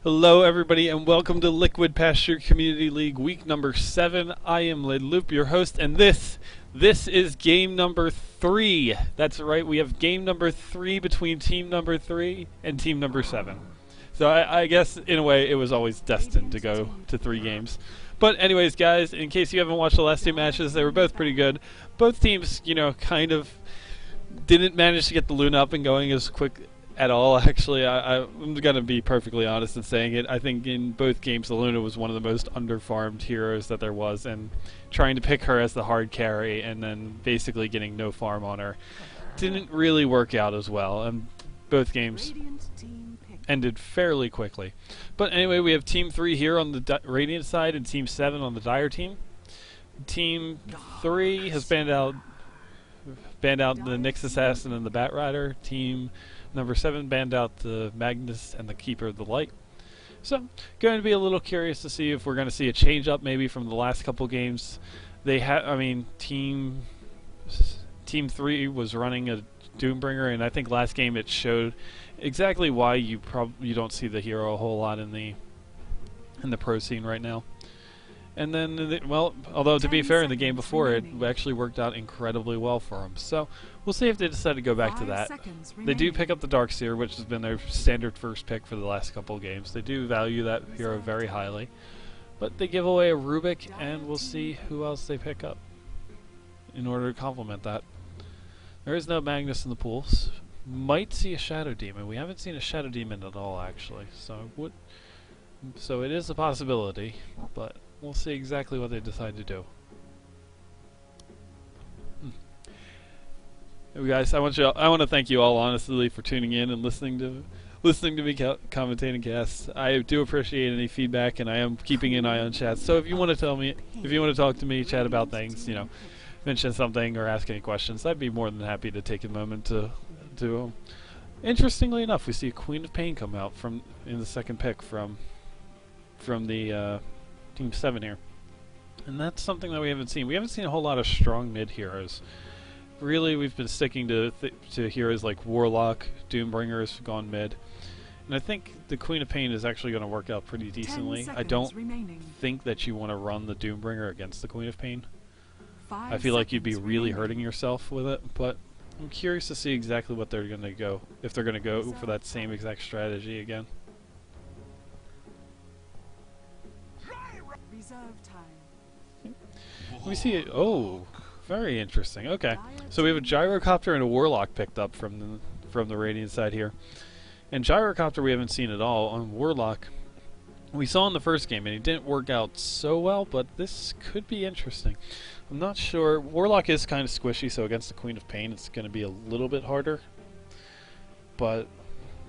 Hello everybody and welcome to Liquid Pasture Community League week number 7. I am Loop, your host, and this is game number 3. That's right, we have game number 3 between team number 3 and team number 7. So I guess in a way it was always destined to go to 3 games. But anyways guys, in case you haven't watched the last 2 matches, they were both pretty good. Both teams, kind of didn't manage to get the Luna up and going as quick at all. Actually, I'm going to be perfectly honest in saying it. I think in both games the Luna was one of the most underfarmed heroes that there was, and trying to pick her as the hard carry and then basically getting no farm on her didn't really work out as well, and both games ended fairly quickly. But anyway, we have Team 3 here on the Radiant side and Team 7 on the Dire team. Team 3 has banned out the Nyx Assassin and the Bat Rider. Team number 7 banned out the Magnus and the Keeper of the Light. So, going to be a little curious to see if we're going to see a change up maybe from the last couple games. Team 3 was running a Doombringer, and I think last game it showed exactly why you don't see the hero a whole lot in the pro scene right now. And then, although to be fair, in the game before it actually worked out incredibly well for them. So we'll see if they decide to go back to that. They do pick up the Darkseer, which has been their standard first pick for the last couple of games. They do value that hero very highly. But they give away a Rubik, and we'll see who else they pick up in order to complement that. There is no Magnus in the pools. Might see a Shadow Demon. We haven't seen a Shadow Demon at all, actually. So it is a possibility, but we'll see exactly what they decide to do. Hey guys, I want to thank you all honestly for tuning in and listening to me commentating casts. I do appreciate any feedback, and I am keeping an eye on chat. So if you want to talk to me, chat about things, mention something or ask any questions, I'd be more than happy to take a moment to interestingly enough, we see a Queen of Pain come out in the second pick from the Team 7 here. And that's something that we haven't seen. We haven't seen a whole lot of strong mid heroes. Really, we've been sticking to heroes like Warlock, Doombringer has gone mid. And I think the Queen of Pain is actually going to work out pretty decently. I don't think that you want to run the Doombringer against the Queen of Pain. I feel like you'd be really hurting yourself with it, but I'm curious to see exactly what they're going to go, if they're going to go for that same exact strategy again. We see it. Oh, very interesting. Okay, so we have a Gyrocopter and a Warlock picked up from the Radiant side here, and Gyrocopter we haven't seen at all. On Warlock, we saw in the first game, and it didn't work out so well, but this could be interesting. I'm not sure. Warlock is kind of squishy, so against the Queen of Pain, it's going to be a little bit harder, but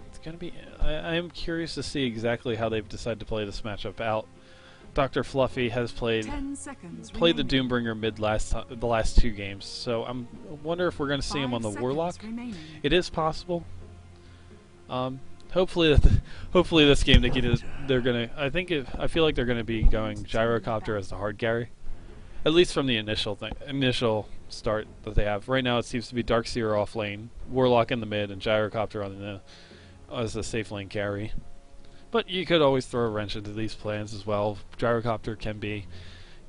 it's going to be. I am curious to see exactly how they've decided to play this matchup out. Dr. Fluffy has played the Doombringer mid the last 2 games, so I wonder if we're going to see him on the Warlock. It is possible. Hopefully this game I feel like they're gonna be going Gyrocopter as the hard carry, at least from the initial start that they have. Right now it seems to be Darkseer off lane, Warlock in the mid, and Gyrocopter as a safe lane carry. But you could always throw a wrench into these plans as well. Gyrocopter can be,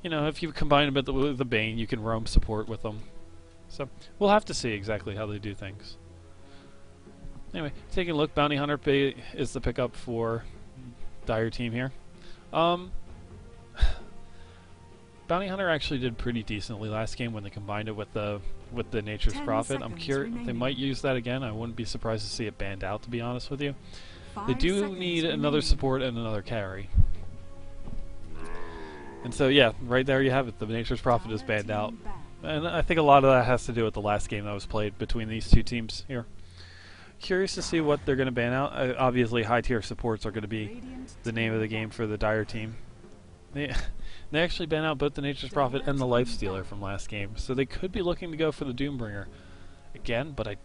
if you combine them with the Bane, you can roam support with them. So we'll have to see exactly how they do things. Anyway, taking a look, Bounty Hunter is the pickup for Dire team here. Bounty Hunter actually did pretty decently last game when they combined it with the Nature's Prophet. I'm curious, they might use that again. I wouldn't be surprised to see it banned out, to be honest with you. They do need another support and another carry. And so yeah, right there you have it. The Nature's Prophet is banned out. And I think a lot of that has to do with the last game that was played between these 2 teams here. Curious to see what they're going to ban out. Obviously high tier supports are going to be the name of the game for the Dire team. They actually ban out both the Nature's Prophet and the Lifestealer from last game, so they could be looking to go for the Doombringer again, but I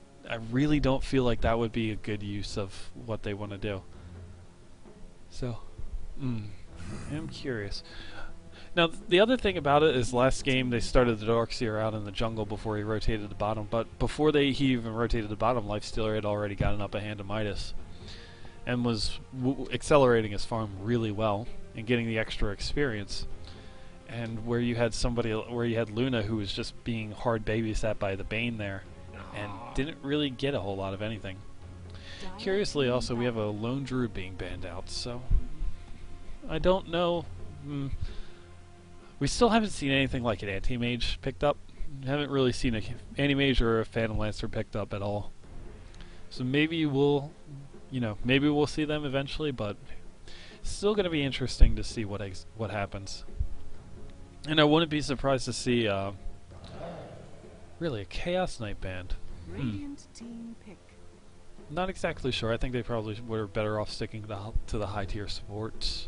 really don't feel like that would be a good use of what they want to do. So, I'm curious. Now, the other thing about it is last game they started the Darkseer out in the jungle before he rotated the bottom, but before he even rotated the bottom, Lifestealer had already gotten up a hand to Midas and was accelerating his farm really well and getting the extra experience. And where you had Luna who was just being hard babysat by the Bane there and didn't really get a whole lot of anything. Curiously, also, we have a Lone Druid being banned out, so I don't know. We still haven't seen anything like an Anti-Mage picked up. Haven't really seen an Anti-Mage or a Phantom Lancer picked up at all. So maybe we'll, maybe we'll see them eventually, but it's still going to be interesting to see what happens. And I wouldn't be surprised to see, really, a Chaos Knight band. Radiant team pick. Not exactly sure. I think they probably were better off sticking to the high-tier supports.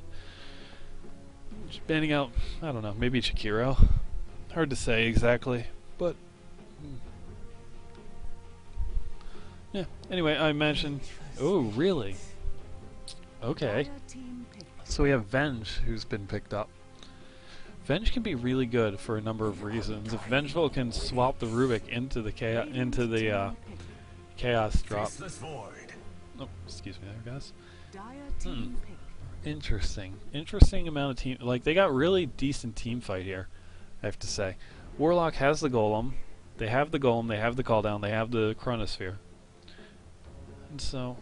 Just banning out, I don't know, maybe Shakiro. Hard to say exactly, but yeah. Anyway, I mentioned. Oh, really? Okay. So we have Venge, who's been picked up. Venge can be really good for a number of reasons. If Vengeful can swap the Rubik into the Chaos drop. Oh, excuse me there, guys. Interesting amount of team. Like, they got really decent team fight here, I have to say. Warlock has the Golem. They have the Golem. They have the Call Down. They have the Chronosphere. And so,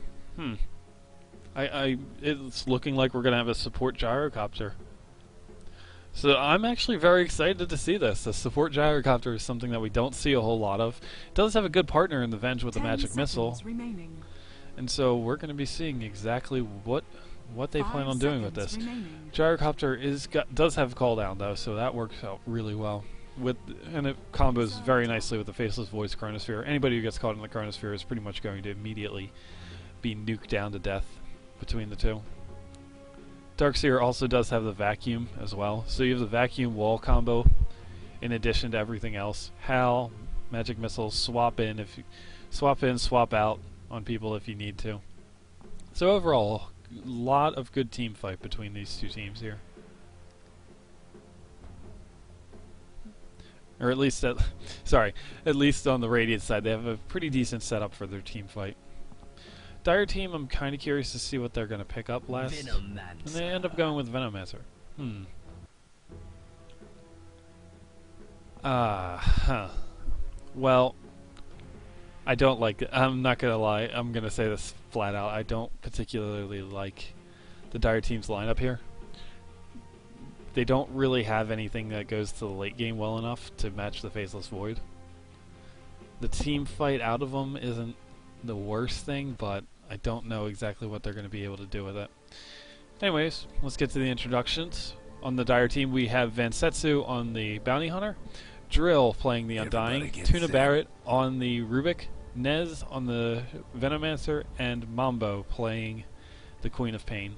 it's looking like we're gonna have a support Gyrocopter. So I'm actually very excited to see this. The support Gyrocopter is something that we don't see a whole lot of. It does have a good partner in the Venge with the Magic Missile. And so we're going to be seeing exactly what they plan on doing with this. Gyrocopter does have Call Down though, so that works out really well. And it combos very nicely with the Faceless Void's Chronosphere. Anybody who gets caught in the Chronosphere is pretty much going to immediately be nuked down to death between the two. Darkseer also does have the Vacuum as well, so you have the Vacuum Wall combo in addition to everything else. Hal, Magic Missile, swap in, swap out on people if you need to. So overall, a lot of good team fight between these two teams here. Or at least, at least on the Radiant side, they have a pretty decent setup for their team fight. Dire team, I'm kind of curious to see what they're going to pick up last. And they end up going with Venomancer. Well, I don't like it. I'm not going to lie. I'm going to say this flat out. I don't particularly like the Dire team's lineup here. They don't really have anything that goes to the late game well enough to match the Faceless Void. The team fight out of them isn't the worst thing, but I don't know exactly what they're going to be able to do with it. Anyways, let's get to the introductions. On the Dire team, we have Vansetsu on the Bounty Hunter, Drill playing the Undying, Tuna Barrett on the Rubik, Nez on the Venomancer, and Mambo playing the Queen of Pain.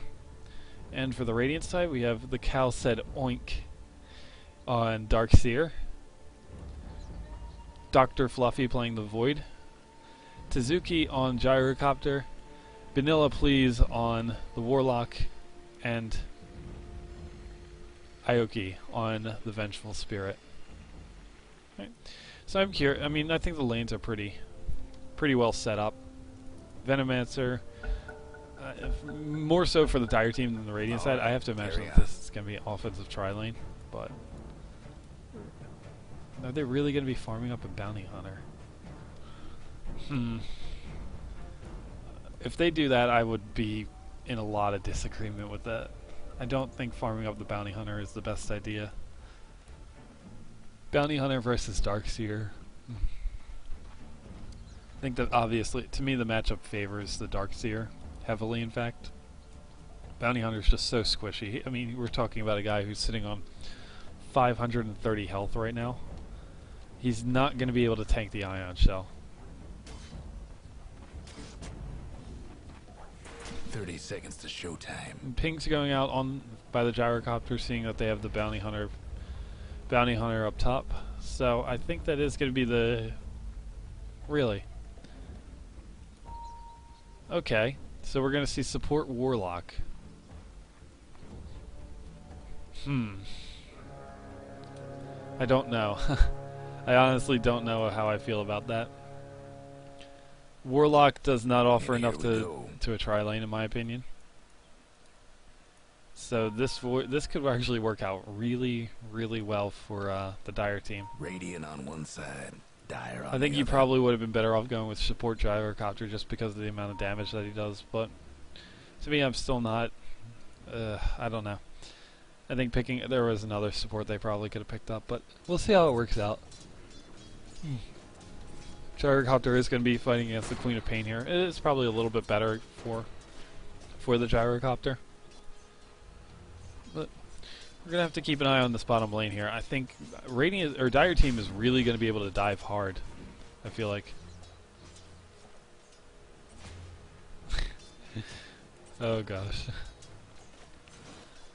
And for the Radiant side, we have the Cal said Oink on Darkseer, Dr. Fluffy playing the Void, Tezuki on Gyrocopter, Vanilla Please on the Warlock, and Aoki on the Vengeful Spirit. Right. So I'm curious. I mean, I think the lanes are pretty well set up. Venomancer, more so for the Dire team than the Radiant side. I have to imagine that this is going to be offensive tri-lane, but are they really going to be farming up a Bounty Hunter? If they do that, I would be in a lot of disagreement with that. I don't think farming up the Bounty Hunter is the best idea. Bounty Hunter versus Darkseer. I think that obviously, to me, the matchup favors the Darkseer heavily, in fact. Bounty Hunter's just so squishy. I mean, we're talking about a guy who's sitting on 530 health right now. He's not going to be able to tank the Ion Shell. 30 seconds to showtime. Ping's going out by the Gyrocopter, seeing that they have the Bounty Hunter up top. So I think that is going to be the... Really? Okay. So we're going to see support Warlock. I don't know. I honestly don't know how I feel about that. Warlock does not offer enough to a tri-lane, in my opinion. So this could actually work out really, really well for the Dire team. Radiant on one side, Dire on I think the he other. probably would have been better off going with support Gyrocopter just because of the amount of damage that he does. But to me, I'm still not. I don't know. I think there was another support they probably could have picked up, but we'll see how it works out. Gyrocopter is going to be fighting against the Queen of Pain here. It is probably a little bit better for the Gyrocopter. But we're going to have to keep an eye on this bottom lane here. I think Dire team is really going to be able to dive hard, I feel like. Oh gosh.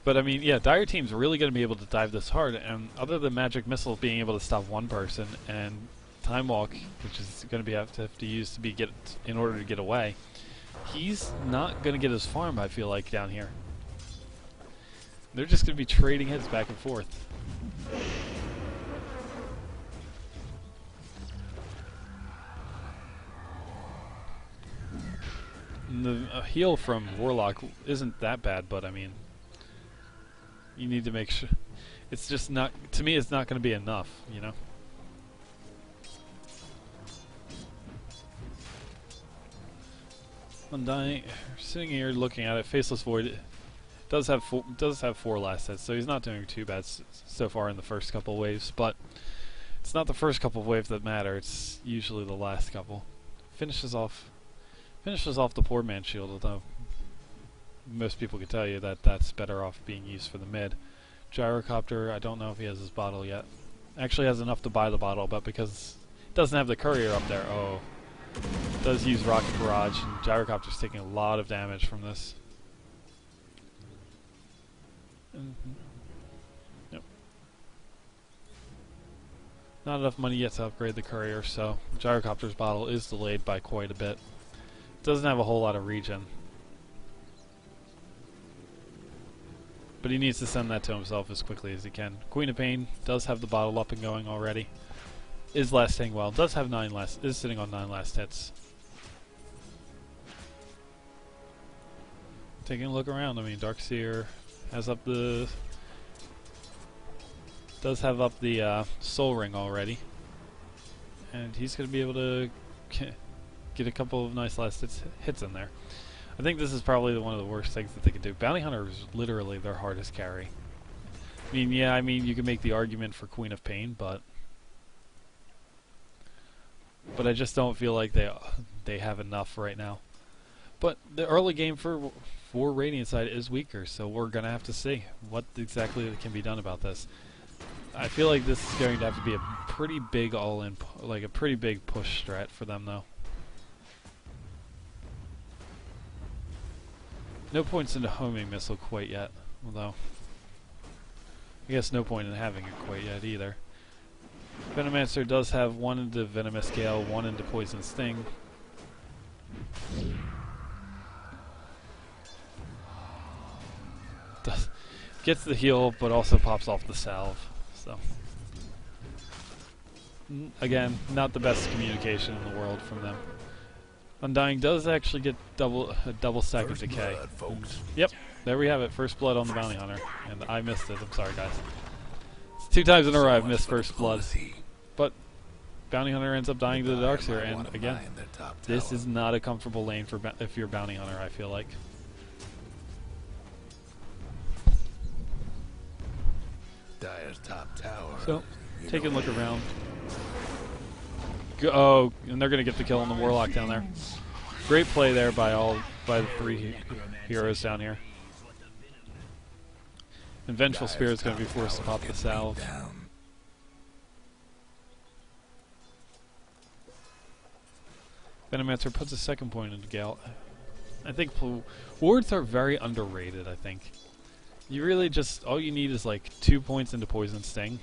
But I mean, yeah, Dire team's really going to be able to dive this hard, and other than Magic Missile being able to stop one person, and Time Walk, which is going to be have to use in order to get away, he's not going to get his farm, I feel like, down here. They're just going to be trading hits back and forth. And the heal from Warlock isn't that bad, but I mean, you need to make sure. It's just not, to me, it's not going to be enough, you know? Undying, sitting here looking at it, Faceless Void does have 4 last hits, so he's not doing too bad so far in the first couple waves, but it's not the first couple of waves that matter, it's usually the last couple. Finishes off the poor man's shield, although most people could tell you that that's better off being used for the mid. Gyrocopter, I don't know if he has his bottle yet. Actually has enough to buy the bottle, but because it doesn't have the courier up there, does use Rocket Barrage, and Gyrocopter's taking a lot of damage from this. Yep. Not enough money yet to upgrade the courier, so Gyrocopter's bottle is delayed by quite a bit. Doesn't have a whole lot of regen. But he needs to send that to himself as quickly as he can. Queen of Pain does have the bottle up and going already. Is lasting well. Does have is sitting on 9 last hits. Taking a look around, I mean, Darkseer has up the... does have up the Soul Ring already. And he's going to be able to get a couple of nice last hits in there. I think this is probably one of the worst things that they could do. Bounty Hunter is literally their hardest carry. I mean, yeah, I mean, you can make the argument for Queen of Pain, but I just don't feel like they have enough right now. But the early game for Radiant side is weaker, so we're gonna have to see what exactly can be done about this. I feel like this is going to have to be a pretty big all-in, like a pretty big push strat for them, though. No points into homing missile quite yet, although I guess no point in having it quite yet either. Venomancer does have 1 into Venomous Gale, 1 into Poison Sting. Gets the heal, but also pops off the salve. So again, not the best communication in the world from them. Undying does actually get a double stack of decay. Blood, folks. Yep, there we have it. First blood on the bounty hunter, and I missed it. I'm sorry, guys. It's 2 times in a row I've missed first blood, but bounty hunter ends up dying to the Darkseer, and again, this is not a comfortable lane for if you're bounty hunter. I feel like. Dire's top tower. So, take a look around. Oh, and they're going to get the kill on the Warlock down there. Great play there by the 3 heroes down here. And Vengeful Spear is going to be forced to pop the salve. Venomancer puts a second point into Gale. I think wards are very underrated, I think. You really just, all you need is like 2 points into Poison Sting.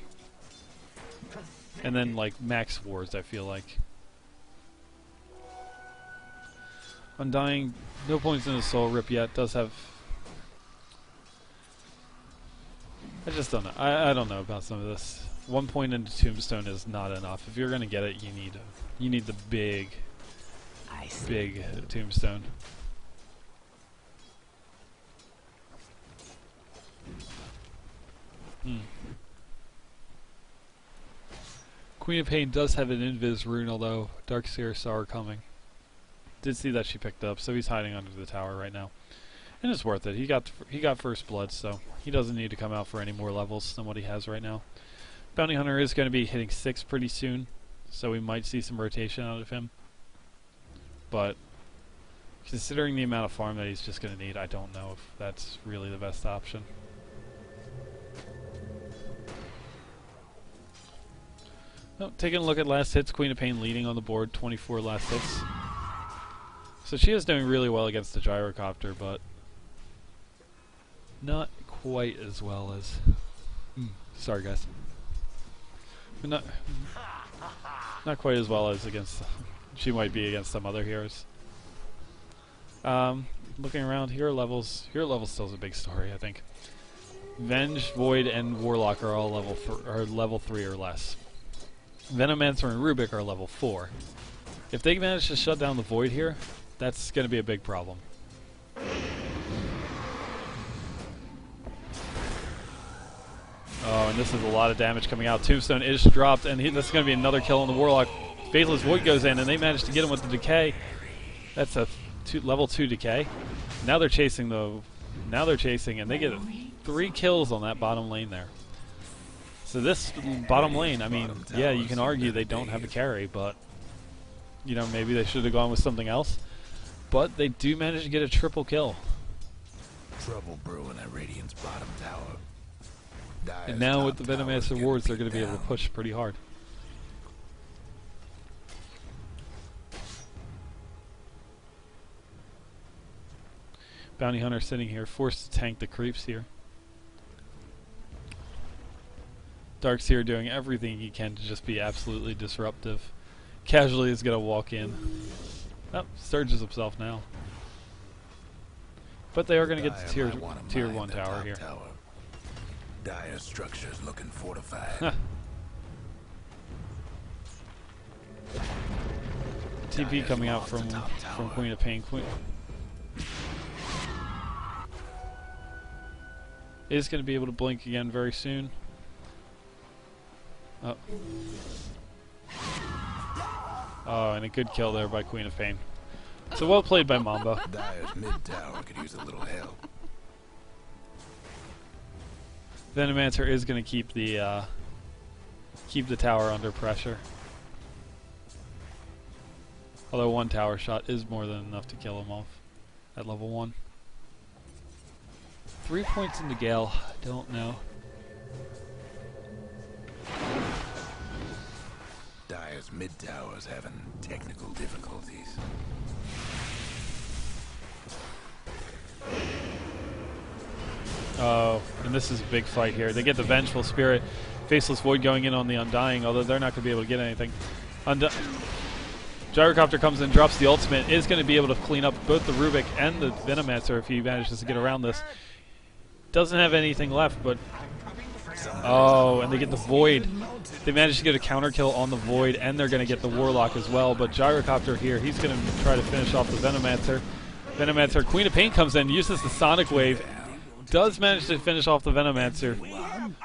And then like max wards, I feel like. Undying, no points in his Soul Rip yet, does have... I just don't know. I don't know about some of this. 1 point into Tombstone is not enough. If you're gonna get it, you need the big Tombstone. Queen of Pain does have an invis rune, although Darkseer saw her coming. Did see that she picked up, so he's hiding under the tower right now. And it's worth it. He got first blood, so he doesn't need to come out for any more levels than what he has right now. Bounty Hunter is going to be hitting 6 pretty soon, so we might see some rotation out of him. But considering the amount of farm that he's just going to need, I don't know if that's really the best option. Oh, taking a look at last hits, Queen of Pain leading on the board, 24 last hits. So she is doing really well against the Gyrocopter, but not quite as well as... sorry guys. But not quite as well as against... she might be against some other heroes. Looking around, hero levels still is a big story, I think. Venge, Void, and Warlock are all level 3 or less. Venomancer and Rubik are level 4. If they manage to shut down the Void here, that's going to be a big problem. Oh, and this is a lot of damage coming out. Tombstone is dropped, and this is going to be another kill on the Warlock. Faithless Void goes in, and they manage to get him with the Decay. That's a level 2 Decay. Now they're chasing, though. Now they're chasing, and they get 3 kills on that bottom lane there. So this bottom lane, I mean, yeah, you can argue they don't have a carry, but, you know, maybe they should have gone with something else. But they do manage to get a triple kill. Trouble brewing at Radiant's bottom tower. And now with the Venomancer wards, they're going to be able to push pretty hard. Bounty Hunter sitting here, forced to tank the creeps here. Darkseer doing everything he can to just be absolutely disruptive. Casually is going to walk in. Oh, surges himself now. But they are going to get the tier 1 tower here. Dire structures looking fortified. TP coming out from Queen of Pain. Is going to be able to blink again very soon. Oh. Oh, and a good kill there by Queen of Pain. So well played by Mambo. Dire's mid tower could use a little help. Venomancer is going to keep the tower under pressure. Although 1 tower shot is more than enough to kill him off at level 1. 3 points into Gale, I don't know. Dire's mid tower's having technical difficulties. Oh, and this is a big fight here. They get the Vengeful Spirit. Faceless Void going in on the Undying, although they're not going to be able to get anything. Gyrocopter comes in, drops the ultimate, is going to be able to clean up both the Rubik and the Venomancer if he manages to get around this. Doesn't have anything left, but... Oh, and they get the Void. They managed to get a counter kill on the Void, and they're going to get the Warlock as well. But Gyrocopter here, he's going to try to finish off the Venomancer. Venomancer, Queen of Pain comes in, uses the Sonic Wave, does manage to finish off the Venomancer,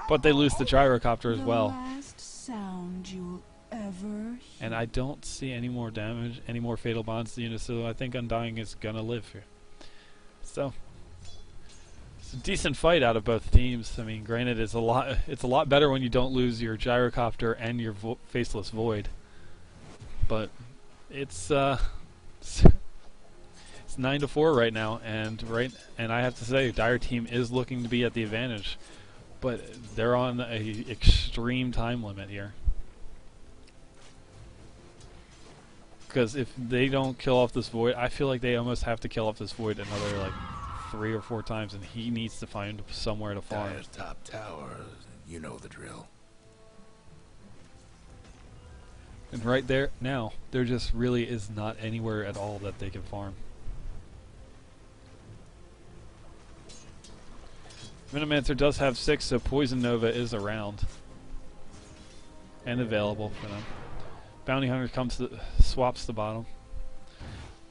but they lose the Gyrocopter as well. And I don't see any more damage, any more Fatal Bonds to units, so I think Undying is going to live here. So... it's a decent fight out of both teams. I mean, granted, it's a lot better when you don't lose your Gyrocopter and your Faceless Void. But it's 9-4 right now, and I have to say, Dire team is looking to be at the advantage, but they're on a extreme time limit here. Because if they don't kill off this Void, I feel like they almost have to kill off this Void another like 3 or 4 times, and he needs to find somewhere to farm. Dire's top tower, you know the drill. And right there, now, there just really is not anywhere at all that they can farm. Venomancer does have 6, so Poison Nova is around. and available for them. Bounty Hunter comes to swaps the bottom.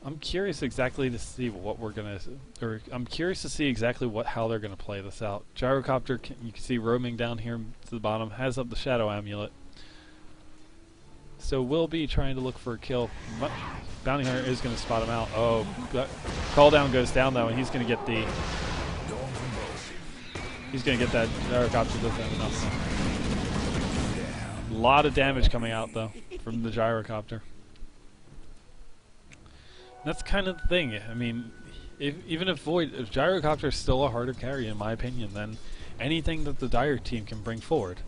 I'm curious exactly to see what we're gonna, or I'm curious to see exactly how they're gonna play this out. Gyrocopter, you can see roaming down here to the bottom, has up the Shadow Amulet. So we'll be trying to look for a kill. Bounty Hunter is going to spot him out. Oh, call down goes down though, and he's going to get the. He's going to get that gyrocopter. Doesn't have enough. A lot of damage coming out though from the gyrocopter. That's kind of the thing. I mean, even if gyrocopter is still a harder carry in my opinion than anything that the Dire team can bring forward.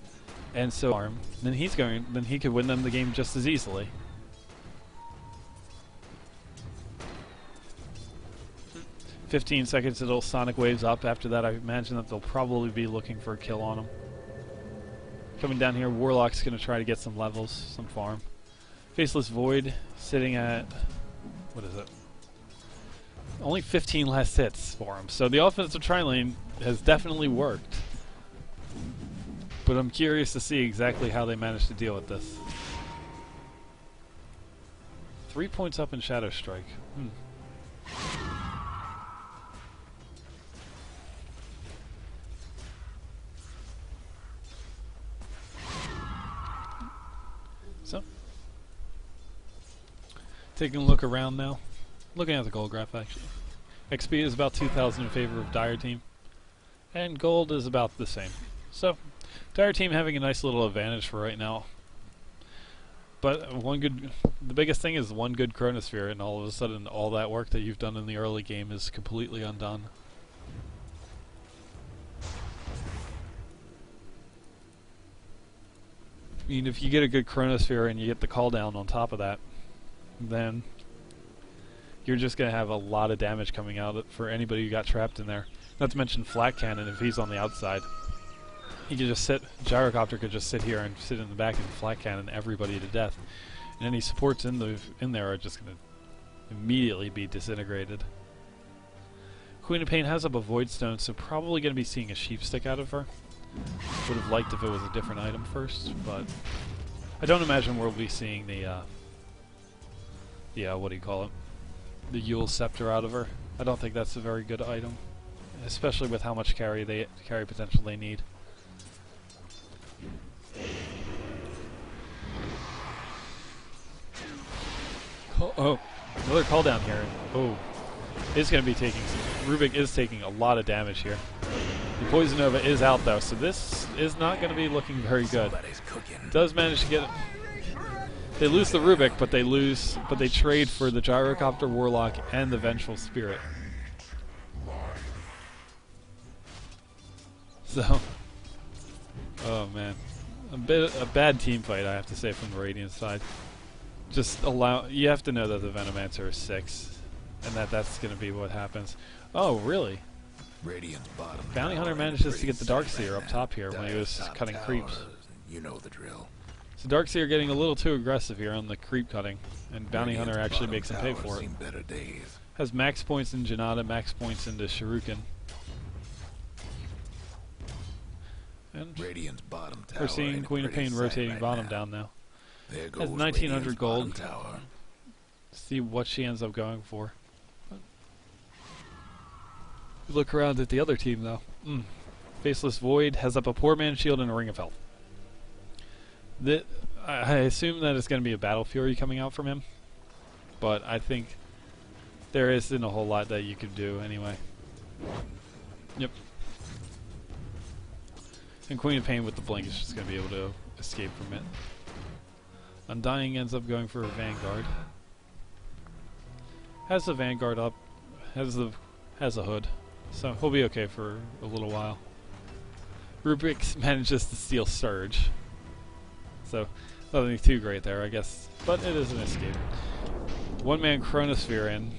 And so then he could win them the game just as easily. "15 seconds until Sonic Waves up. After that, I imagine that they'll probably be looking for a kill on him. Coming down here, Warlock's going to try to get some levels, some farm. Faceless Void sitting at, what is it? Only 15 last hits for him. So the offensive tri-lane has definitely worked. But I'm curious to see exactly how they managed to deal with this. 3 points up in Shadow Strike. So, taking a look around now. Looking at the gold graph actually. XP is about 2,000 in favor of Dire team. And gold is about the same. So, Dire team having a nice little advantage for right now. But the biggest thing is one good Chronosphere, and all of a sudden all that work that you've done in the early game is completely undone. I mean, if you get a good Chronosphere and you get the call down on top of that, then you're just going to have a lot of damage coming out for anybody who got trapped in there. Not to mention Flat Cannon if he's on the outside. He could just Gyrocopter could just sit here and sit in the back and Flat Cannon everybody to death. And any supports in there are just going to immediately be disintegrated. Queen of Pain has up a Void Stone, so probably going to be seeing a Sheep Stick out of her. Would have liked if it was a different item first, but I don't imagine we'll be seeing the what do you call it? The Yule Scepter out of her. I don't think that's a very good item, especially with how much carry potential they need. Oh, another call down here. Oh, it's going to be taking Rubik is taking a lot of damage here. The Poison Nova is out though, so this is not going to be looking very good. Does manage to get it. They lose the Rubik, but they trade for the Gyrocopter Warlock and the Vengeful Spirit. So, oh man, a bad team fight, I have to say, from the Radiant side. You have to know that the Venomancer is 6, and that's going to be what happens. Oh, really? Radiant's bottom Bounty Hunter manages to get the Darkseer up top here when he was cutting creeps. You know the drill. So Darkseer getting a little too aggressive here on the creep cutting, and Bounty Hunter actually makes him pay for it. Has max points in Janata, max points into Shuriken. And Radiant's bottom tower we're seeing Queen of Pain rotating bottom down now. Has 1,900 gold. See what she ends up going for. Look around at the other team though. Faceless Void has up a Poor Man's Shield and a Ring of Health. I assume that it's going to be a Battle Fury coming out from him, but I think there isn't a whole lot that you could do anyway. Yep. And Queen of Pain with the Blink is just going to be able to escape from it. Undying ends up going for a Vanguard. Has the Vanguard up, has a hood, so he'll be okay for a little while. Rubik manages to steal Surge, so nothing too great there, I guess, but it is an escape. One-man Chronosphere in,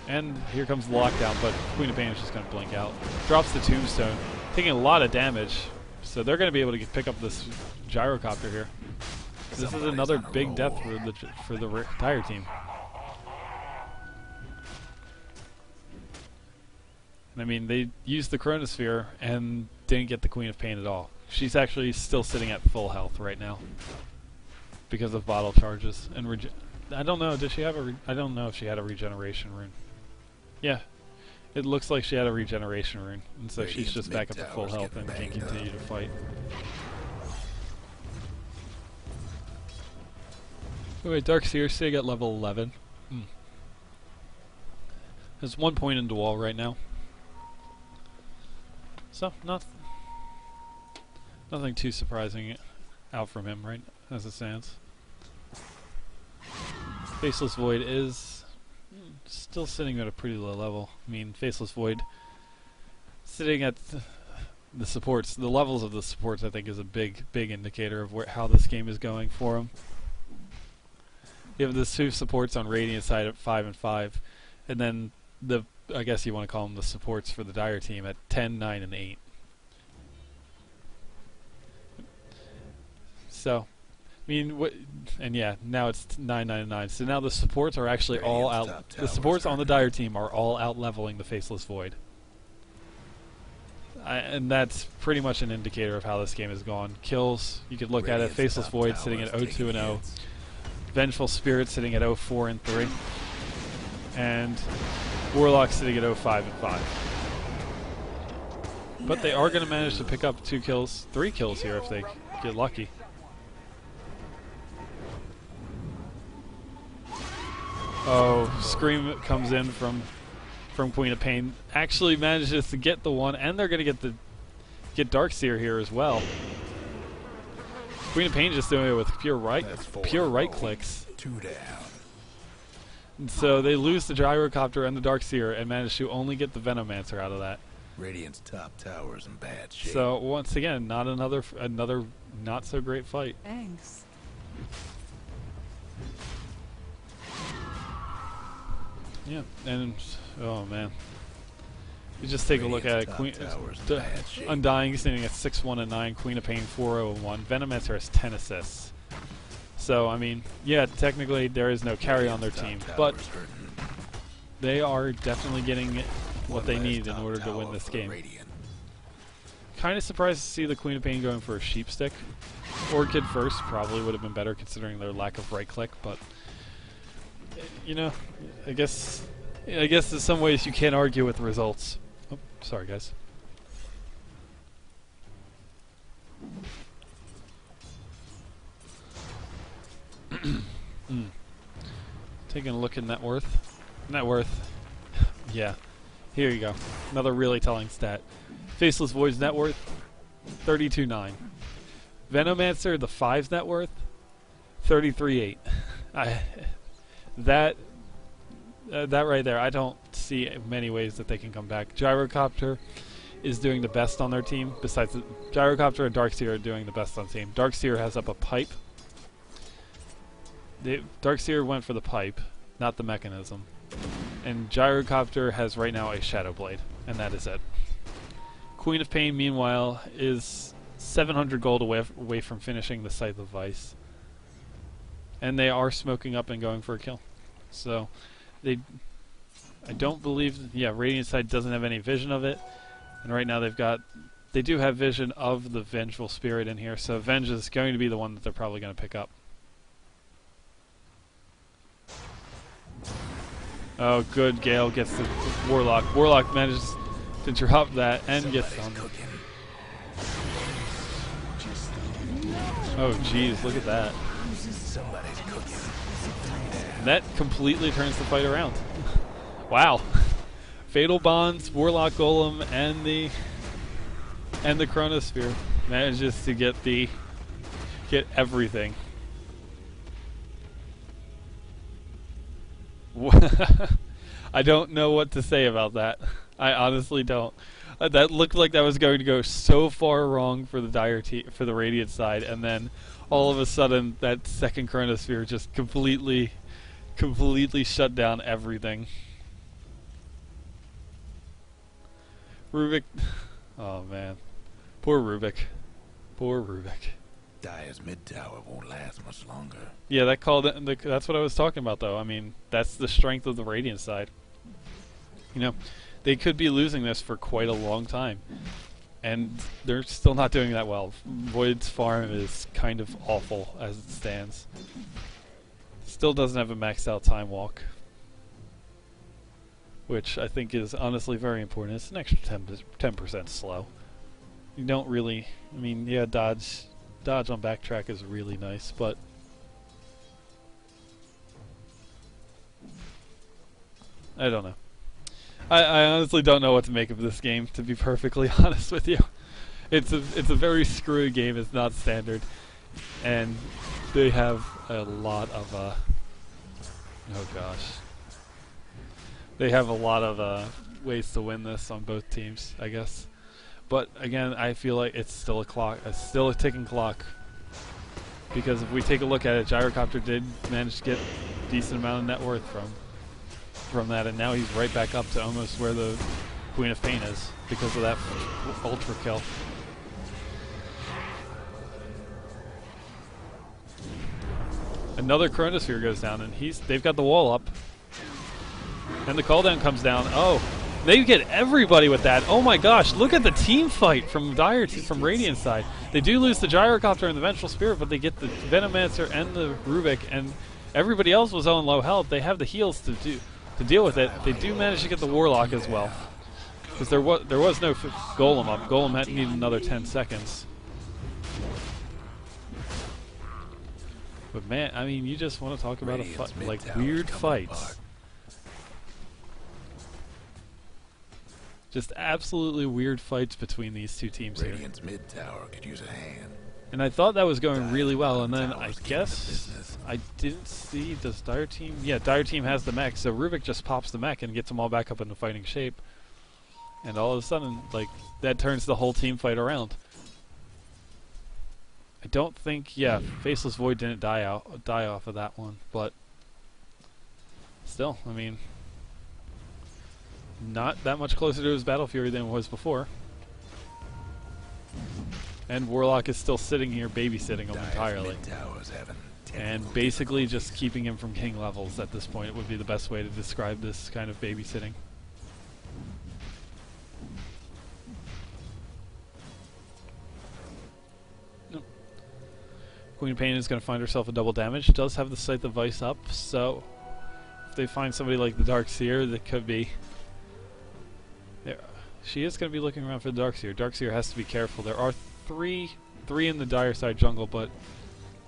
and here comes the lockdown, but Queen of Pain is just going to blink out. Drops the Tombstone, taking a lot of damage, so they're going to be able to pick up this Gyrocopter here. This is another big death for the Dire team. And I mean, they used the Chronosphere and didn't get the Queen of Pain at all. She's actually still sitting at full health right now because of bottle charges and I don't know. Did she have a? I don't know if she had a regeneration rune. Yeah, it looks like she had a regeneration rune, and so she's just back up to full health and can continue to fight. Anyway, Darkseer sitting at level 11. There's 1 point into wall right now. So, nothing too surprising out from him, right, as it stands. Faceless Void is still sitting at a pretty low level. I mean, Faceless Void sitting at the supports, the levels of the supports, I think, is a big indicator of how this game is going for him. You have the two supports on Radiant side at 5 and 5, and then I guess you want to call them the supports for the Dire team at 10, 9, and 8. So, I mean, and yeah, now it's 9, 9, and 9. So now the supports are actually all out. The supports on the Dire team are all out leveling the Faceless Void. And that's pretty much an indicator of how this game has gone. Kills, you could look at it. Faceless Void sitting at 0-2 and 0. Vengeful Spirit sitting at 0-4 and 3. And Warlock sitting at 0-5 and 5. But they are going to manage to pick up 3 kills here if they get lucky. Oh, Scream comes in from Queen of Pain. Actually manages to get the one, and they're going to get Darkseer here as well. Queen of Pain just doing it with pure right clicks. 2 down. And so they lose the Gyrocopter and the Darkseer and manage to only get the Venomancer out of that. Radiant's top tower's in bad shape. So once again, not another not so great fight. Thanks. Yeah, and oh man, you just take a look at it. Undying sitting at 6-1 and 9. Queen of Pain 4-0 and 1. Venomancer has 10 assists. So I mean, yeah, technically there is no carry on their team, but they are definitely getting what they need in order to win this game. Kind of surprised to see the Queen of Pain going for a sheep stick. Orchid first probably would have been better considering their lack of right click, but you know, I guess in some ways you can't argue with the results. Oh, sorry guys. Taking a look at net worth. Net worth. Yeah. Here you go. Another really telling stat. Faceless Void's net worth 32.9. Venomancer, the 5's net worth 33.8. That right there, I don't see many ways that they can come back. Gyrocopter is doing the best on their team. Besides, Gyrocopter and Darkseer are doing the best on the team. Darkseer has up a pipe. Darkseer went for the pipe, not the mechanism. And Gyrocopter has right now a Shadow Blade, and that is it. Queen of Pain, meanwhile, is 700 gold away from finishing the Scythe of Vice. And they are smoking up and going for a kill. So, I don't believe, Radiant side doesn't have any vision of it. And right now they do have vision of the Vengeful Spirit in here, so Venge is going to be the one that they're probably going to pick up. Oh, good. Gale gets the Warlock. Warlock manages to drop that and gets on. Oh, jeez, look at that. Somebody's cooking. And that completely turns the fight around. Wow. Fatal Bonds, Warlock Golem, and the Chronosphere manages to get everything. I don't know what to say about that. I honestly don't. That looked like that was going to go so far wrong for the for the Radiant side, and then all of a sudden that second Chronosphere just completely shut down everything. Rubik, oh man, poor Rubik, poor Rubik. Dire's mid tower won't last much longer. Yeah, that's what I was talking about, though. I mean, that's the strength of the Radiant side. You know, they could be losing this for quite a long time. And they're still not doing that well. Void's farm is kind of awful as it stands. Still doesn't have a maxed out time walk, which I think is honestly very important. It's an extra 10% slow. You don't really, I mean, yeah, dodge on backtrack is really nice, but I don't know. I honestly don't know what to make of this game, to be perfectly honest with you. It's a very screwy game. It's not standard, and they have a lot of oh gosh, they have a lot of ways to win this on both teams, I guess. But again, I feel like it's still a clock. It's still a ticking clock, because if we take a look at it, Gyrocopter did manage to get a decent amount of net worth from that, and now he's right back up to almost where the Queen of Pain is because of that ultra kill. Another Chronosphere goes down, and they've got the wall up, and the cooldown comes down. Oh, they get everybody with that. Oh my gosh, look at the team fight from from Radiant's side. They do lose the Gyrocopter and the Vengeful Spirit, but they get the Venomancer and the Rubik, and everybody else was on low health. They have the heals to deal with it. They do manage to get the Warlock as well, because there was no Golem up. Golem had needed another 10 seconds. But man, I mean, you just want to talk about a fight, like weird fights. Just absolutely weird fights between these two teams here. Radiant's mid tower could use a hand. And I thought that was going really well, and then I guess I didn't see, does Dire Team? Yeah, Dire Team has the mech, so Rubik just pops the mech and gets them all back up into fighting shape. And all of a sudden, like, that turns the whole team fight around. I don't think, yeah, Faceless Void didn't die off of that one, but still, I mean, not that much closer to his Battle Fury than it was before. And Warlock is still sitting here babysitting him entirely. And basically just keeping him from king levels at this point. It would be the best way to describe this kind of babysitting. Nope. Queen of Pain is going to find herself a double damage. Does have the Scythe of Vice up, so if they find somebody like the Darkseer, that could be... There. She is going to be looking around for the Darkseer. Darkseer has to be careful. There are three in the dire side jungle,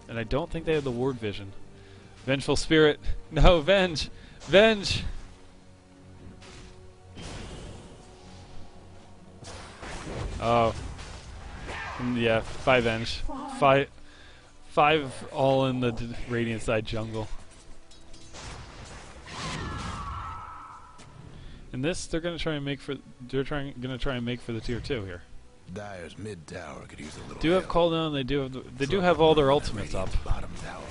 and I don't think they have the ward vision. Vengeful Spirit. No, Venge! Venge! Oh. Yeah, 5 Venge. Five all in the Radiant side jungle. In this, they're going to try and make for the tier 2 here. Dire's mid tower could use a little Do have cooldown. They do have all their ultimates up. Bottom tower.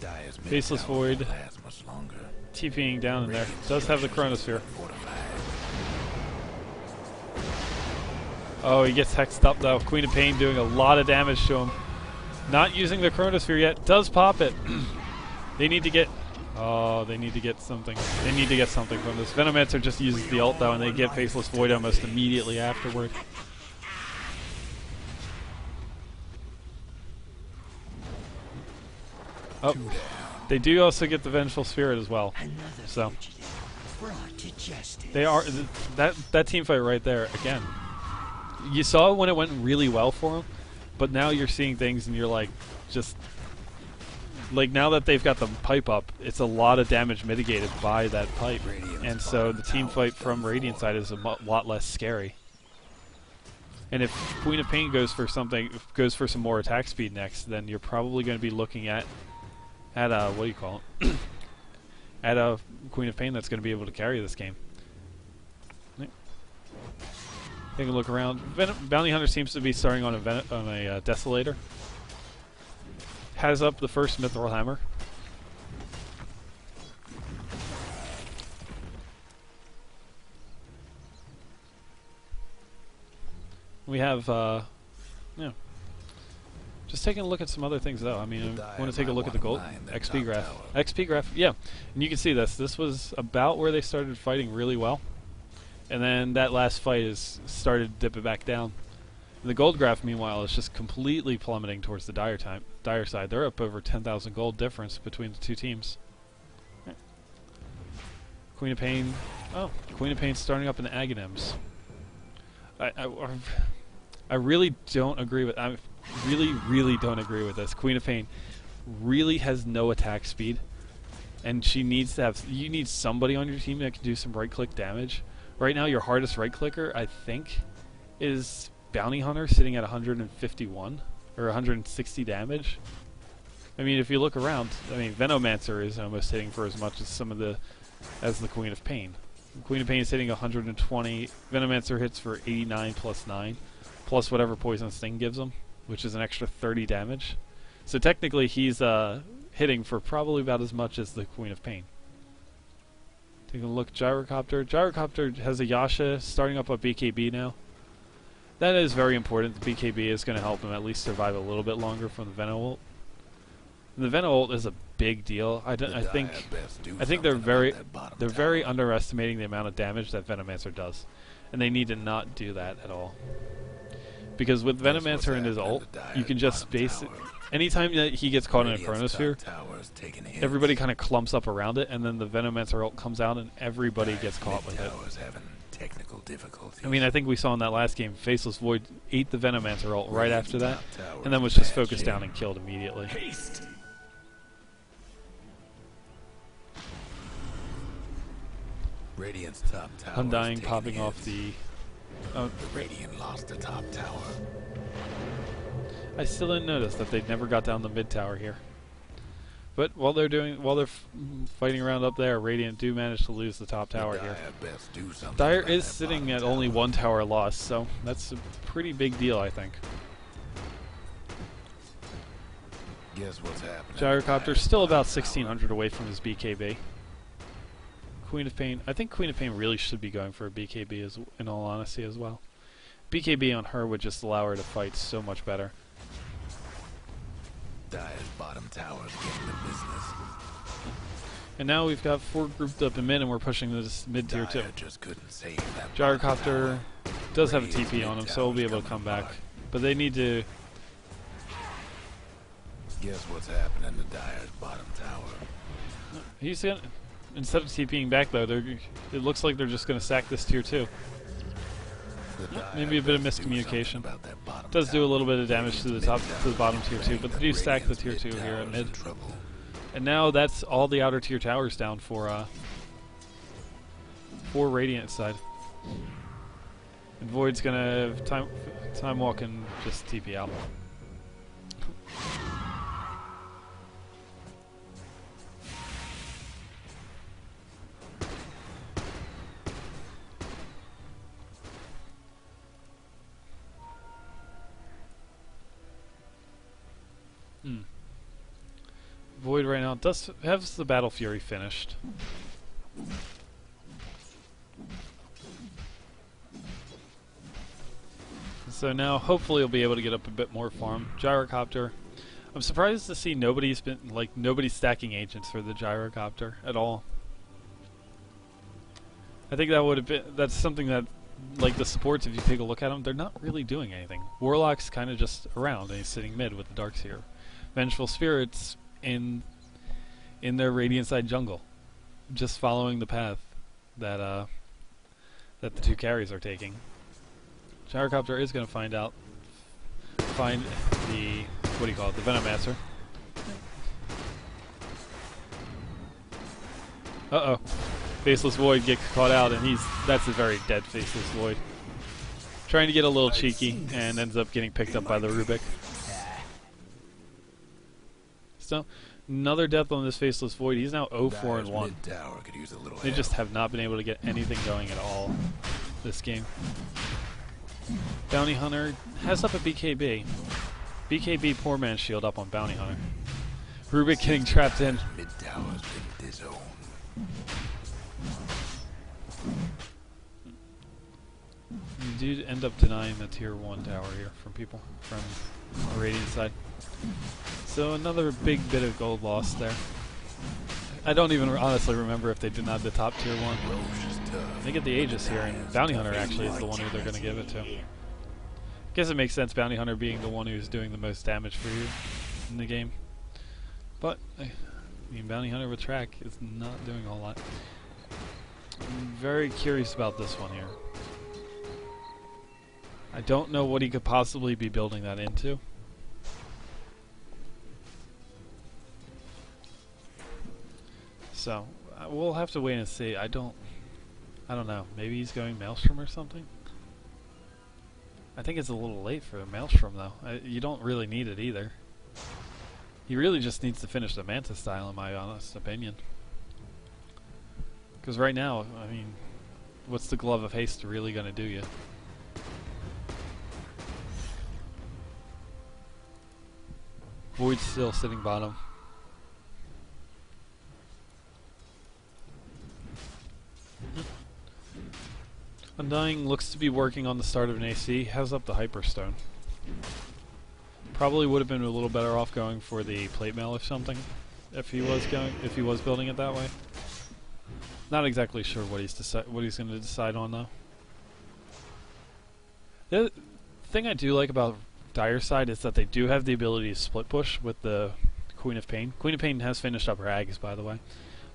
Dire's mid Faceless tower Void. won't last much longer. TPing down in there. Does have the Chronosphere. Oh, he gets hexed up though. Queen of Pain doing a lot of damage to him. Not using the Chronosphere yet. Does pop it. They need to get... Oh, they need to get something. They need to get something from this. Venomancer just uses the ult though, and they get Faceless Void almost immediately afterward. Oh, they do also get the Vengeful Spirit as well. So they are that team fight right there again. You saw it when it went really well for them, but now you're seeing things and you're like, just. Like, now that they've got the pipe up, it's a lot of damage mitigated by that pipe. And so the team fight from Radiant side is a lot less scary. And if Queen of Pain goes for some more attack speed next, then you're probably going to be looking at a, what do you call it? at a Queen of Pain that's going to be able to carry this game. Take a look around. Bounty Hunter seems to be starting on a Desolator. Has up the first Mithril Hammer. We have, yeah. Just taking a look at some other things, though. I mean, The I want to take a Dire look at the might gold want mine, that XP top graph. tower. XP graph, yeah. And you can see this. This was about where they started fighting really well. And then that last fight is started dipping back down. And the gold graph, meanwhile, is just completely plummeting towards the dire side. They're up over 10,000 gold difference between the two teams. Right. Queen of Pain. Oh, Queen of Pain starting up in the Aghanims. I really don't agree with. I really don't agree with this. Queen of Pain really has no attack speed, and she needs to have. You need somebody on your team that can do some right-click damage. Right now, your hardest right-clicker, I think, is Bounty Hunter, sitting at 151 or 160 damage. I mean, if you look around, I mean, Venomancer is almost hitting for as much as as the Queen of Pain. Queen of Pain is hitting 120. Venomancer hits for 89 plus 9, plus whatever Poison Sting gives him, which is an extra 30 damage. So technically, he's hitting for probably about as much as the Queen of Pain. Taking a look, Gyrocopter. Gyrocopter has a Yasha starting up a BKB now. That is very important. The BKB is going to help him at least survive a little bit longer from the Veno ult. And the Veno ult is a big deal. I think they're very underestimating the amount of damage that Venomancer does, and they need to not do that at all. Because with Venomancer and his ult, you can just anytime that he gets caught in a Chronosphere, everybody kind of clumps up around it, and then the Venomancer ult comes out, and everybody gets caught with it. I mean, I think we saw in that last game, Faceless Void ate the Venomancer ult right after that, and then was just focused down and killed immediately. Radiant's top tower Undying popping off the... Radiant lost the top tower. I still didn't notice that they never got down the mid tower here. But while they're fighting around up there, Radiant do manage to lose the top tower here. Dire is sitting at only one tower loss, so that's a pretty big deal, I think. Guess what's happening? Gyrocopter's still about 1,600 away from his BKB. Queen of Pain. I think Queen of Pain really should be going for a BKB, in all honesty, as well. BKB on her would just allow her to fight so much better. Dire's bottom tower's getting the business. And now we've got 4 grouped up in mid, and we're pushing this mid tier 2. Just couldn't save that Gyrocopter does have a TP on him, so he'll be able to come back. But they need to... Guess what's happening to Dire's bottom tower? He's gonna... Instead of TPing back, though, it looks like they're just going to sack this tier 2. Maybe a bit of miscommunication. Does do a little bit of damage to the bottom tier 2, but they do stack the tier 2 here at mid. And now that's all the outer tier towers down for Radiant side. And Void's gonna time walk and just TP out. Void right now does have the Battle Fury finished. So now hopefully he'll be able to get up a bit more farm. Gyrocopter. I'm surprised to see nobody's stacking agents for the Gyrocopter at all. I think that would have been something that, like, the supports, if you take a look at them, they're not really doing anything. Warlock's kind of just around and he's sitting mid with the Darkseer. Vengeful Spirits in their Radiant side jungle, just following the path that the two carries are taking. Gyrocopter is going to find the the Venomancer. Uh-oh. Faceless Void gets caught out, and that's a very dead Faceless Void. Trying to get a little cheeky, and ends up getting picked up by the Rubik. So, another death on this Faceless Void. He's now 0-4-1. They just have not been able to get anything going at all this game. Bounty Hunter has up a BKB. BKB poor man's shield up on Bounty Hunter. Rubik getting trapped in. do end up denying the tier 1 tower here from people from the Radiant side. So another big bit of gold lost there. I don't even honestly remember if they denied the top tier 1. They get the Aegis here, and Bounty Hunter actually is the one who they're going to give it to. Guess it makes sense, Bounty Hunter being the one who's doing the most damage for you in the game. But, I mean, Bounty Hunter with track is not doing a whole lot. I'm very curious about this one here. I don't know what he could possibly be building that into. So, we'll have to wait and see. I don't know. Maybe he's going Maelstrom or something? I think it's a little late for a Maelstrom, though. You don't really need it either. He really just needs to finish the Manta style, in my honest opinion. Because right now, I mean, what's the Glove of Haste really going to do you? Void's still sitting bottom. Undying looks to be working on the start of an AC. Has up the Hyperstone. Probably would have been a little better off going for the plate mail or something, if he was building it that way. Not exactly sure what he's going to decide on though. The thing I do like about Dire side is that they do have the ability to split push with the Queen of Pain. Queen of Pain has finished up her Ags, by the way,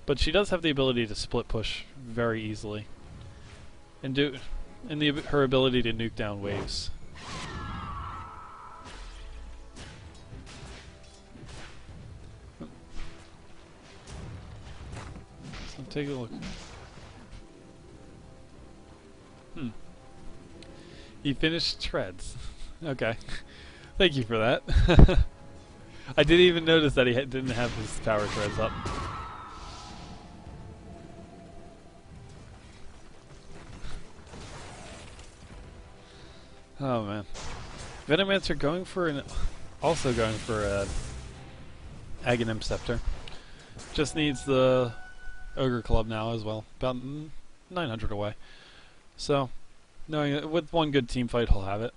but she does have the ability to split push very easily, and her ability to nuke down waves. So take a look. He finished treads. Okay. Thank you for that. I didn't even notice that he didn't have his power treads up. Oh man. Venomancer also going for a Aghanim Scepter. Just needs the Ogre Club now as well. About 900 away. So, knowing that with one good team fight he'll have it.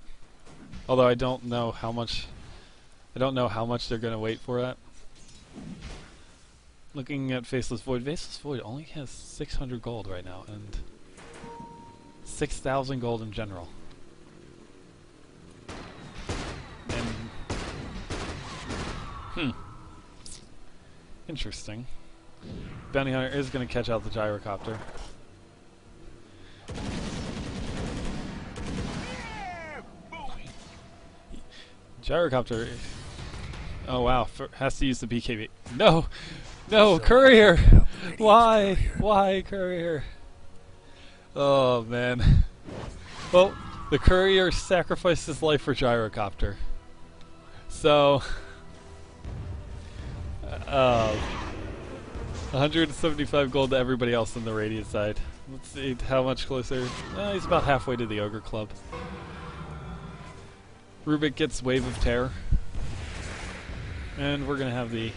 Although I don't know how much they're going to wait for that. Looking at Faceless Void only has 600 gold right now and 6,000 gold in general. And interesting. Bounty Hunter is going to catch out the Gyrocopter. Gyrocopter. Oh wow, has to use the BKB. No! No, Courier! Why? Why, Courier? Oh man. Well, the Courier sacrificed his life for Gyrocopter. So... 175 gold to everybody else on the Radiant side. Let's see how much closer. He's about halfway to the Ogre Club. Rubik gets Wave of Terror. And we're going to have the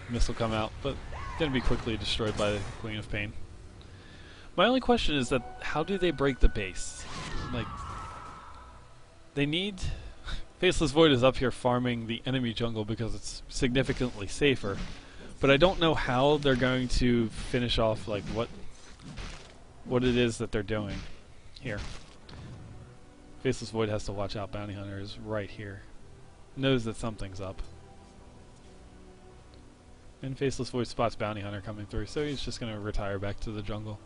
missile come out, but going to be quickly destroyed by the Queen of Pain. My only question is that how do they break the base? Like, they need... Faceless Void is up here farming the enemy jungle because it's significantly safer, but I don't know how they're going to finish off like what it is that they're doing here. Faceless Void has to watch out. Bounty Hunter is right here. Knows that something's up. And Faceless Void spots Bounty Hunter coming through, so he's just going to retire back to the jungle.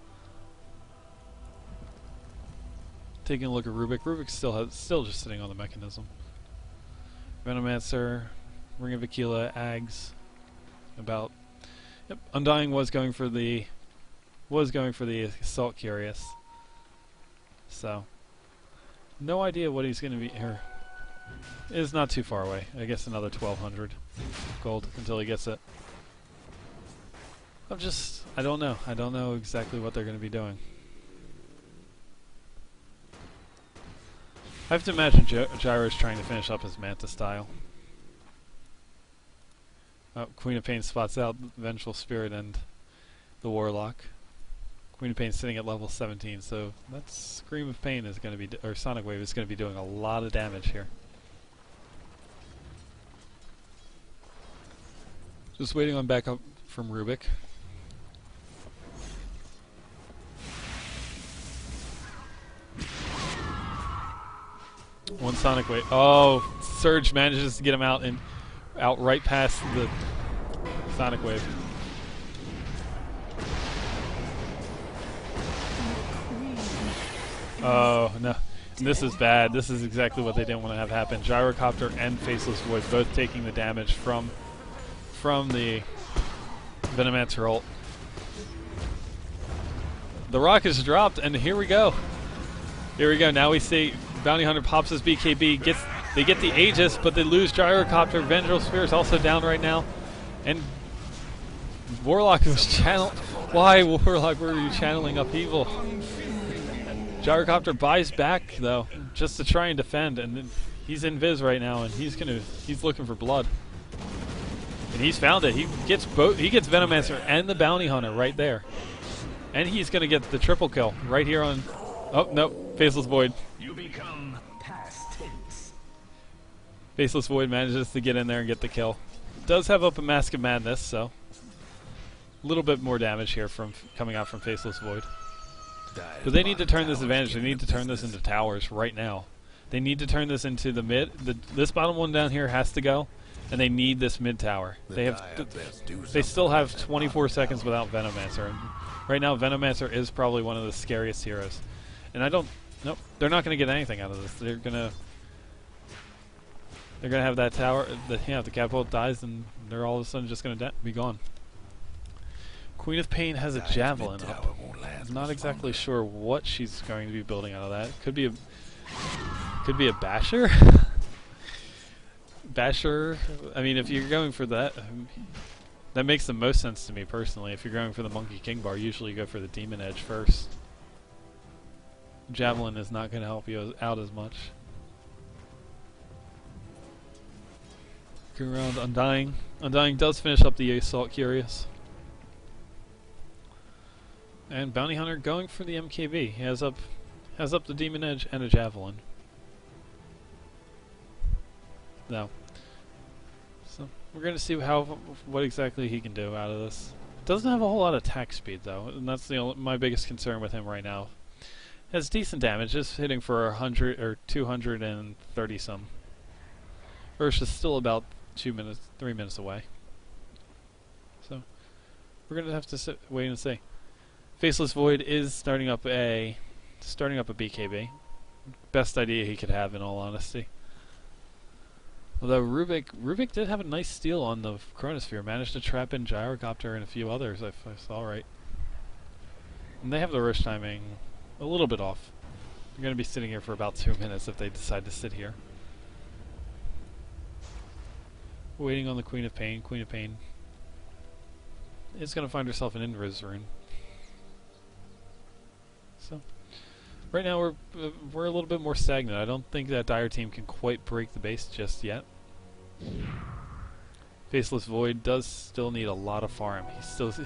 Taking a look at Rubik. Rubik's still just sitting on the mechanism. Venomancer, Ring of Aquila, Ags. Yep, Undying was going for the Assault Curious. So no idea what he's going to be here. It is not too far away. I guess another 1,200 gold until he gets it. I don't know. I don't know exactly what they're going to be doing. I have to imagine Gyro's trying to finish up his Manta style. Queen of Pain spots out Vengeful Spirit and the Warlock. Queen of Pain sitting at level 17, so that Scream of Pain is going to be, or Sonic Wave is going to be doing a lot of damage here. Just waiting on backup from Rubik. One Sonic Wave. Oh, Surge manages to get him out and out right past the Sonic Wave. Oh no, this is bad. This is exactly what they didn't want to have happen. Gyrocopter and Faceless Void both taking the damage from the Venomancer ult. The rock is dropped, and here we go. Here we go. Now we see Bounty Hunter pops his BKB. They get the Aegis, but they lose Gyrocopter. Vengeful Spear is also down right now, and Warlock was channeled. Why, Warlock, were you channeling upheaval? Gyrocopter buys back though, just to try and defend, and then he's in Viz right now, and he's looking for blood, and he's found it. He gets both. He gets Venomancer and the Bounty Hunter right there, and he's gonna get the triple kill right here on. Oh no, Faceless Void. You become past tense. Faceless Void manages to get in there and get the kill. Does have up a Mask of Madness, so a little bit more damage here from coming out from Faceless Void. But they need to turn this advantage. They need to turn this into towers right now. They need to turn this into the mid. This bottom one down here has to go, and they need this mid tower. They still have 24 seconds without Venomancer. And right now, Venomancer is probably one of the scariest heroes. And I don't. Nope. They're not going to get anything out of this. They're gonna have that tower. The catapult dies, and they're all of a sudden just going to be gone. Queen of Pain has a javelin up. I'm not exactly sure what she's going to be building out of that. Could be a basher. Basher. I mean, if you're going for that, that makes the most sense to me personally. If you're going for the Monkey King bar, usually you go for the Demon Edge first. Javelin is not going to help you out as much. Go around Undying. Undying does finish up the Assault Curious. And Bounty Hunter going for the MKB. He has up the Demon Edge and a Javelin. No. So we're gonna see what exactly he can do out of this. Doesn't have a whole lot of attack speed though, and that's my biggest concern with him right now. Has decent damage, just hitting for 100 or 230 some. Versus still about 3 minutes away. So we're gonna have to wait and see. Faceless Void is starting up a BKB. Best idea he could have, in all honesty. Although Rubik did have a nice steal on the Chronosphere, managed to trap in Gyrocopter and a few others, if I saw right. And they have the rush timing a little bit off. They're going to be sitting here for about 2 minutes if they decide to sit here. Waiting on the Queen of Pain. Queen of Pain is going to find herself an Invis rune. So, right now we're a little bit more stagnant. I don't think that Dire team can quite break the base just yet. Faceless Void does still need a lot of farm.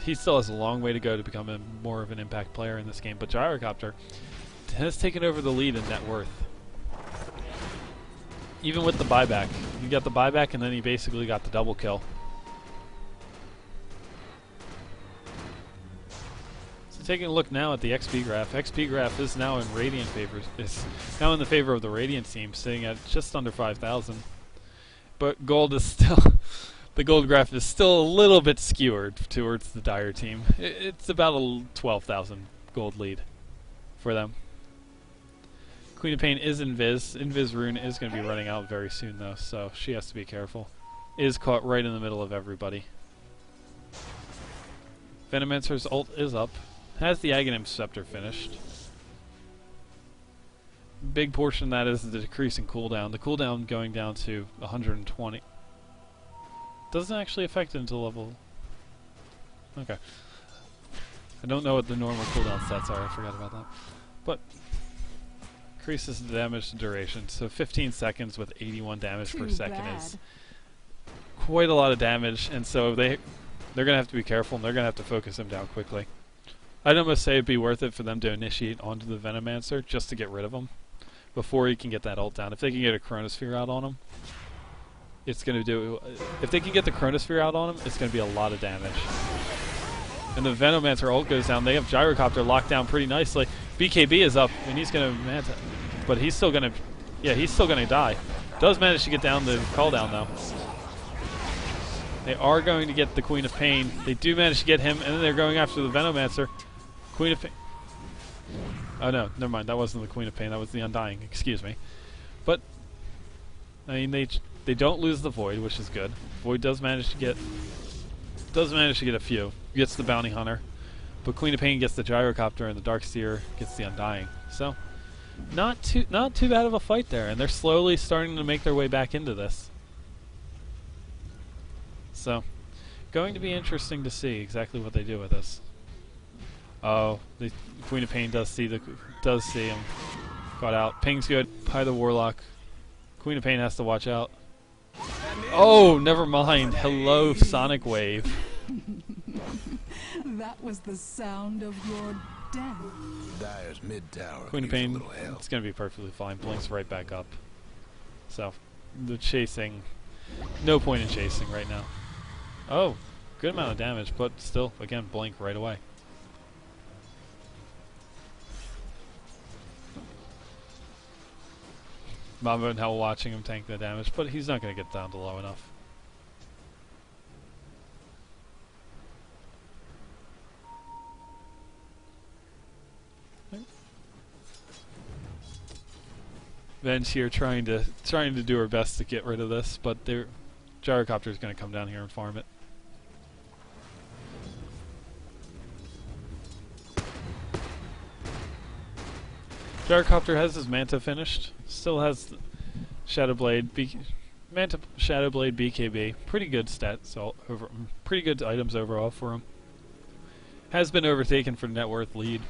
He still has a long way to go to become more of an impact player in this game. But Gyrocopter has taken over the lead in net worth. Even with the buyback, he got the buyback, and then he basically got the double kill. Taking a look now at the XP graph. XP graph is now in Radiant favor. It's now in the favor of the Radiant team, sitting at just under 5,000. But gold is still the gold graph is still a little bit skewered towards the Dire team. It's about a 12,000 gold lead for them. Queen of Pain is Invis. Invis rune is going to be running out very soon though, so she has to be careful. Is caught right in the middle of everybody. Venomancer's ult is up. Has the Aghanim Scepter finished. Big portion of that is the decrease in cooldown. The cooldown going down to 120. Doesn't actually affect it until level... Okay. I don't know what the normal cooldown stats are, I forgot about that. But increases the damage duration, so 15 seconds with 81 damage per second is quite a lot of damage, and so they're going to have to be careful, and they're going to have to focus him down quickly. I'd almost say it'd be worth it for them to initiate onto the Venomancer just to get rid of him before he can get that ult down. If they can get a Chronosphere out on him, it's going to do... If they can get the Chronosphere out on him, it's going to be a lot of damage. And the Venomancer ult goes down. They have Gyrocopter locked down pretty nicely. BKB is up, and he's going to... Manta, but he's still going to... Yeah, he's still going to die. Does manage to get down the call down, though. They are going to get the Queen of Pain. They do manage to get him, and then they're going after the Venomancer. Queen of Pain... Oh, no, never mind. That wasn't the Queen of Pain. That was the Undying. Excuse me. But, I mean, they don't lose the Void, which is good. Void does manage to get a few. Gets the Bounty Hunter. But Queen of Pain gets the Gyrocopter, and the Darkseer gets the Undying. So, not too bad of a fight there, and they're slowly starting to make their way back into this. So, going to be interesting to see exactly what they do with this. Oh, the Queen of Pain does see him. Got out. Ping's good. By the Warlock. Queen of Pain has to watch out. Oh, never mind. Hello, Sonic Wave. That was the sound of your death. Dire's mid tower. Queen of Pain, it's going to be perfectly fine. Blinks right back up. So, the chasing, no point in chasing right now. Oh, good amount of damage, but still, again, blink right away. Mamba and Hell watching him tank the damage, but he's not going to get down to low enough. Venge here trying to do her best to get rid of this, but their Gyrocopter is going to come down here and farm it. Gyrocopter has his Manta finished. Still has Shadowblade, Manta, Shadowblade, BKB. Pretty good stats, pretty good items overall for him. Has been overtaken for net worth lead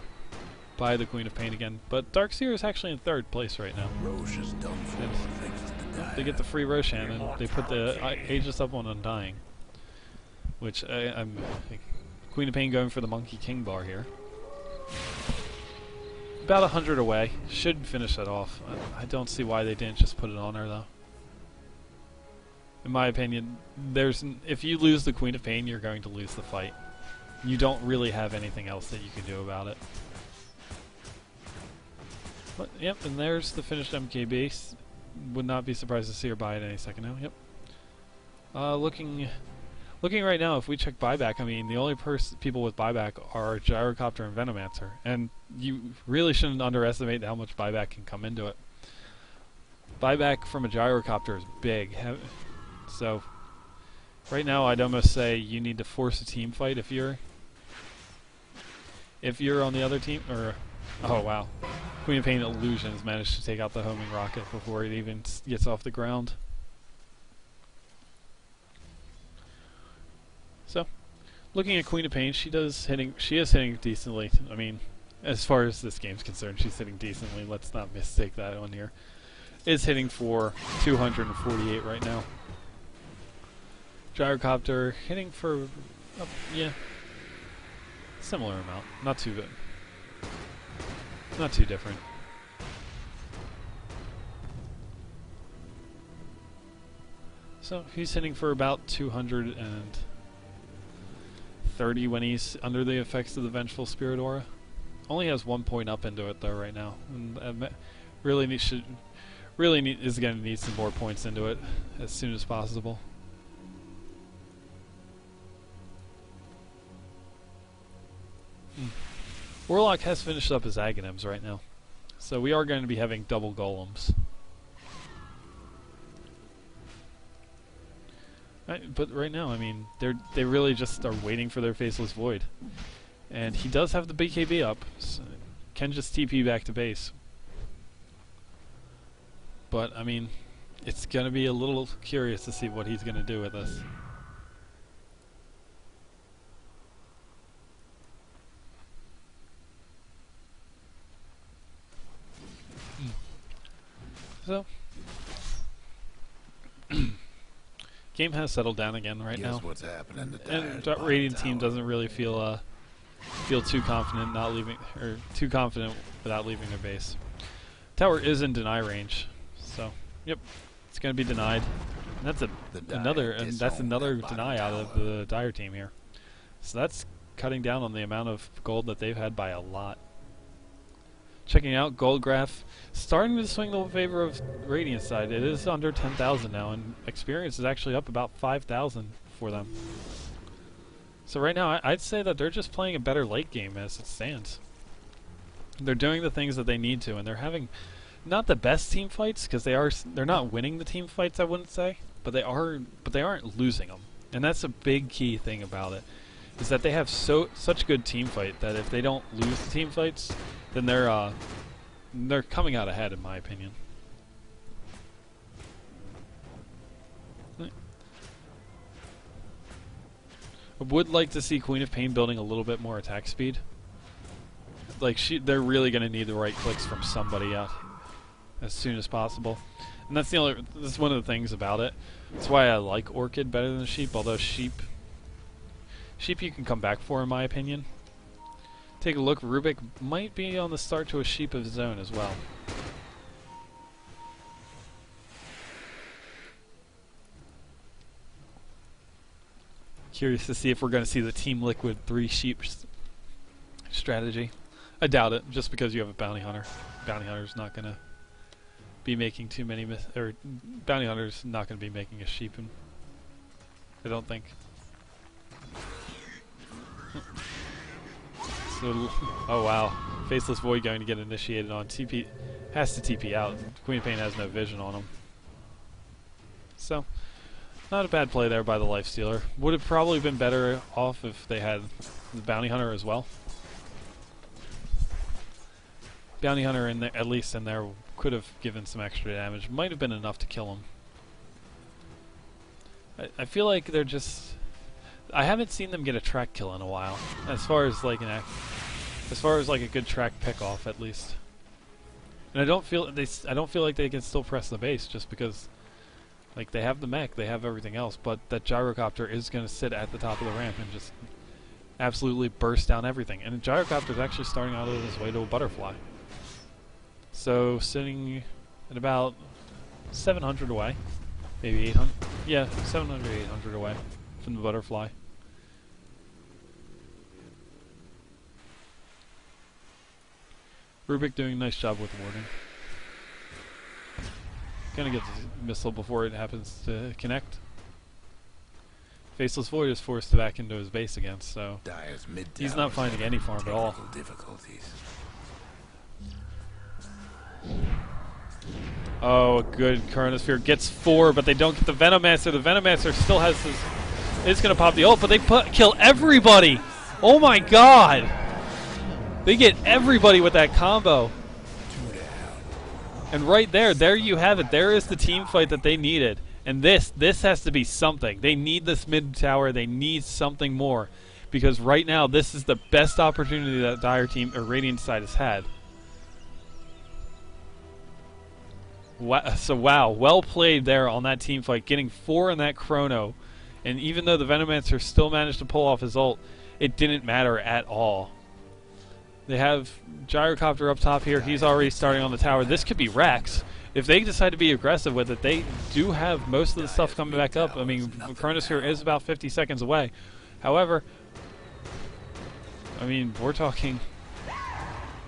by the Queen of Pain again, but Darkseer is actually in third place right now. Roche is done for. They get the free Roshan, and they put the Aegis up on Undying, which I'm Queen of Pain going for the Monkey King bar here. About 100 away. Should finish that off. I don't see why they didn't just put it on her, though. In my opinion, if you lose the Queen of Pain, you're going to lose the fight. You don't really have anything else that you can do about it. But, yep, and there's the finished MKB. Would not be surprised to see her buy it any second now. Yep. Looking right now, if we check buyback, I mean, the only people with buyback are Gyrocopter and Venomancer, and you really shouldn't underestimate how much buyback can come into it. Buyback from a Gyrocopter is big, so right now I'd almost say you need to force a team fight if you're on the other team. Or oh wow, Queen of Pain Illusions managed to take out the homing rocket before it even gets off the ground. So, looking at Queen of Pain, she is hitting decently. I mean, as far as this game's concerned, she's hitting decently. Let's not mistake that one here. Is hitting for 248 right now. Gyrocopter hitting for, yeah, similar amount. Not too good. Not too different. So he's hitting for about 230 when he's under the effects of the Vengeful Spirit Aura. Only has 1 point up into it though right now, and is going to need some more points into it as soon as possible. Warlock has finished up his Aghanims right now, so we are going to be having double golems. But right now, I mean, they really just are waiting for their Faceless Void, and he does have the BKB up, so can just TP back to base. But I mean, it's going to be a little curious to see what he's going to do with this. So, game has settled down again right now. What's happening to And Radiant team doesn't really feel feel too confident not leaving, or too confident without leaving their base. Tower is in deny range, so yep, it's going to be denied. And that's another deny out of the Dire team here. So that's cutting down on the amount of gold that they've had by a lot. Checking out gold graph, starting to swing in favor of Radiant side. It is under 10,000 now, and experience is actually up about 5,000 for them. So right now, I'd say that they're just playing a better late game as it stands. They're doing the things that they need to, and they're having not the best team fights because they're not winning the team fights, I wouldn't say, but they aren't losing them, and that's a big key thing about it. Is that they have such good team fight that if they don't lose the team fights, then they're coming out ahead, in my opinion. I would like to see Queen of Pain building a little bit more attack speed. Like they're really going to need the right clicks from somebody out as soon as possible, and that's one of the things about it. That's why I like Orchid better than Sheep, although Sheep you can come back for, in my opinion. Take a look, Rubik might be on the start to a Sheep of his own as well. Curious to see if we're going to see the Team Liquid 3 Sheep strategy. I doubt it, just because you have a Bounty Hunter. Bounty Hunter's not going to be making too many Bounty Hunter's not going to be making a Sheep, I don't think. So, oh wow, Faceless Void going to get initiated on. TP has to TP out. Queen of Pain has no vision on him. So, not a bad play there by the Lifestealer. Would have probably been better off if they had the Bounty Hunter as well. Bounty Hunter in there, at least in there, could have given some extra damage. Might have been enough to kill him. I feel like they're just. I haven't seen them get a track kill in a while, as far as like a good track pick off at least. And I don't feel like they can still press the base just because, like, they have the mech, they have everything else, but that gyrocopter is going to sit at the top of the ramp and just absolutely burst down everything. And the gyrocopter is actually starting out on his way to a butterfly. So sitting at about 700 away, maybe 800. Yeah, 700, 800 away from the butterfly. Rubik doing a nice job with warding. Gonna get the missile before it happens to connect. Faceless Void is forced back into his base again, so he's not finding any farm at all. Oh, good. Chronosphere gets 4, but they don't get the Venomancer. The Venomancer still has his. It's gonna pop the ult, but they kill everybody. Oh my god! They get everybody with that combo. And right there you have it. There is the team fight that they needed. And this has to be something. They need this mid tower. They need something more, because right now this is the best opportunity that Dire team or Radiant side has had. So wow, well played there on that team fight, getting 4 in that chrono. And even though the Venomancer still managed to pull off his ult, it didn't matter at all. They have Gyrocopter up top here. He's already starting on the tower. This could be Rex. If they decide to be aggressive with it, they do have most of the stuff coming back up. I mean, Chronosphere is about 50 seconds away. However, I mean, we're talking.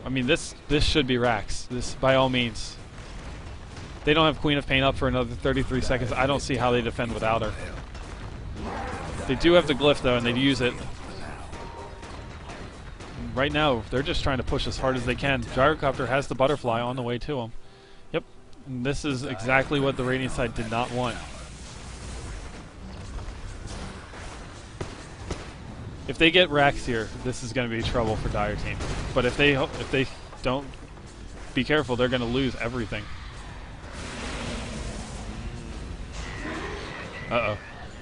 I mean, this should be Rax. This, by all means. They don't have Queen of Pain up for another 33 seconds. I don't see how they defend without her. They do have the glyph though, and they use it. Right now, they're just trying to push as hard as they can. Gyrocopter has the butterfly on the way to him. Yep, and this is exactly what the Radiant side did not want. If they get Rax here, this is going to be trouble for Dire team. But if they don't be careful, they're going to lose everything. Uh-oh.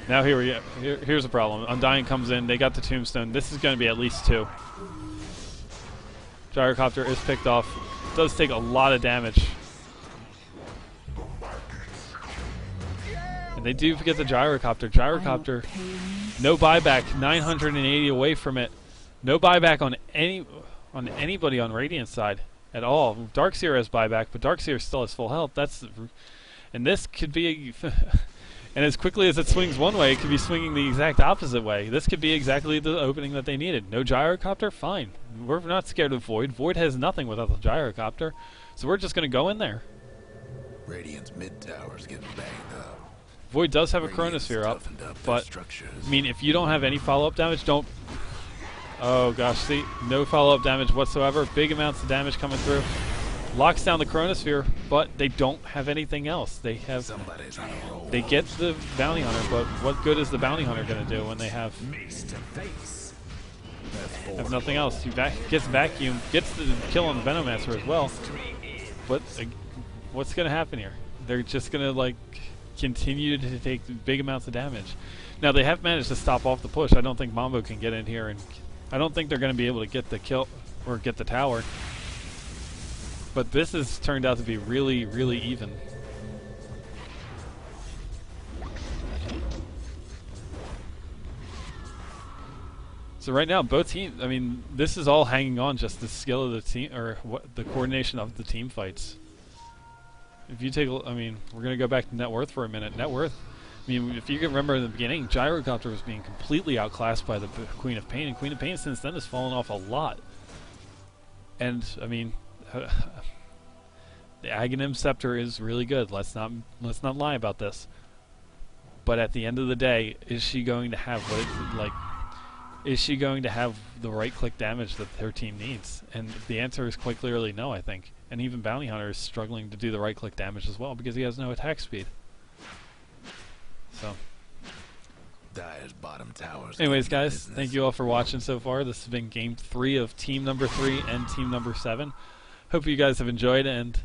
Now here's a problem. Undying comes in. They got the tombstone. This is going to be at least 2. Gyrocopter is picked off. Does take a lot of damage. And they do get the Gyrocopter. Gyrocopter, no buyback. 980 away from it. No buyback on anybody on Radiant's side at all. Darkseer has buyback, but Darkseer still has full health. And this could be and as quickly as it swings one way, it could be swinging the exact opposite way. This could be exactly the opening that they needed. No gyrocopter? Fine. We're not scared of Void. Void has nothing without the gyrocopter. So we're just going to go in there. Radiant's mid tower's getting banged up. Void does have a Radiant's Chronosphere up, toughened up their but structures. I mean, if you don't have any follow-up damage, don't... Oh gosh, see, no follow-up damage whatsoever. Big amounts of damage coming through. Locks down the Chronosphere, but they don't have anything else. They have... Somebody's on a roll. They get the Bounty Hunter, but what good is the Bounty Hunter going to do when they have nothing else? He gets vacuum, gets the kill on the Venomancer as well. But what's going to happen here? They're just going to, like, continue to take big amounts of damage. Now, they have managed to stop off the push. I don't think Mambo can get in here, and I don't think they're going to be able to get the kill or get the tower. But this has turned out to be really, really even. So right now, both teams, I mean, this is all hanging on just the skill of the team, or the coordination of the team fights. If you take, I mean, we're going to go back to net worth for a minute. Net worth, I mean, if you can remember in the beginning, Gyrocopter was being completely outclassed by the Queen of Pain, and Queen of Pain since then has fallen off a lot. And, I mean, the Aghanim Scepter is really good. Let's not lie about this. But at the end of the day, is she going to have what it's like? Is she going to have the right-click damage that her team needs? And the answer is quite clearly no, I think. And even Bounty Hunter is struggling to do the right-click damage as well because he has no attack speed. So, Dire's bottom tower's anyways, getting guys, business. thank you all for watching so far. This has been Game 3 of Team Number 3 and Team Number 7. Hope you guys have enjoyed, and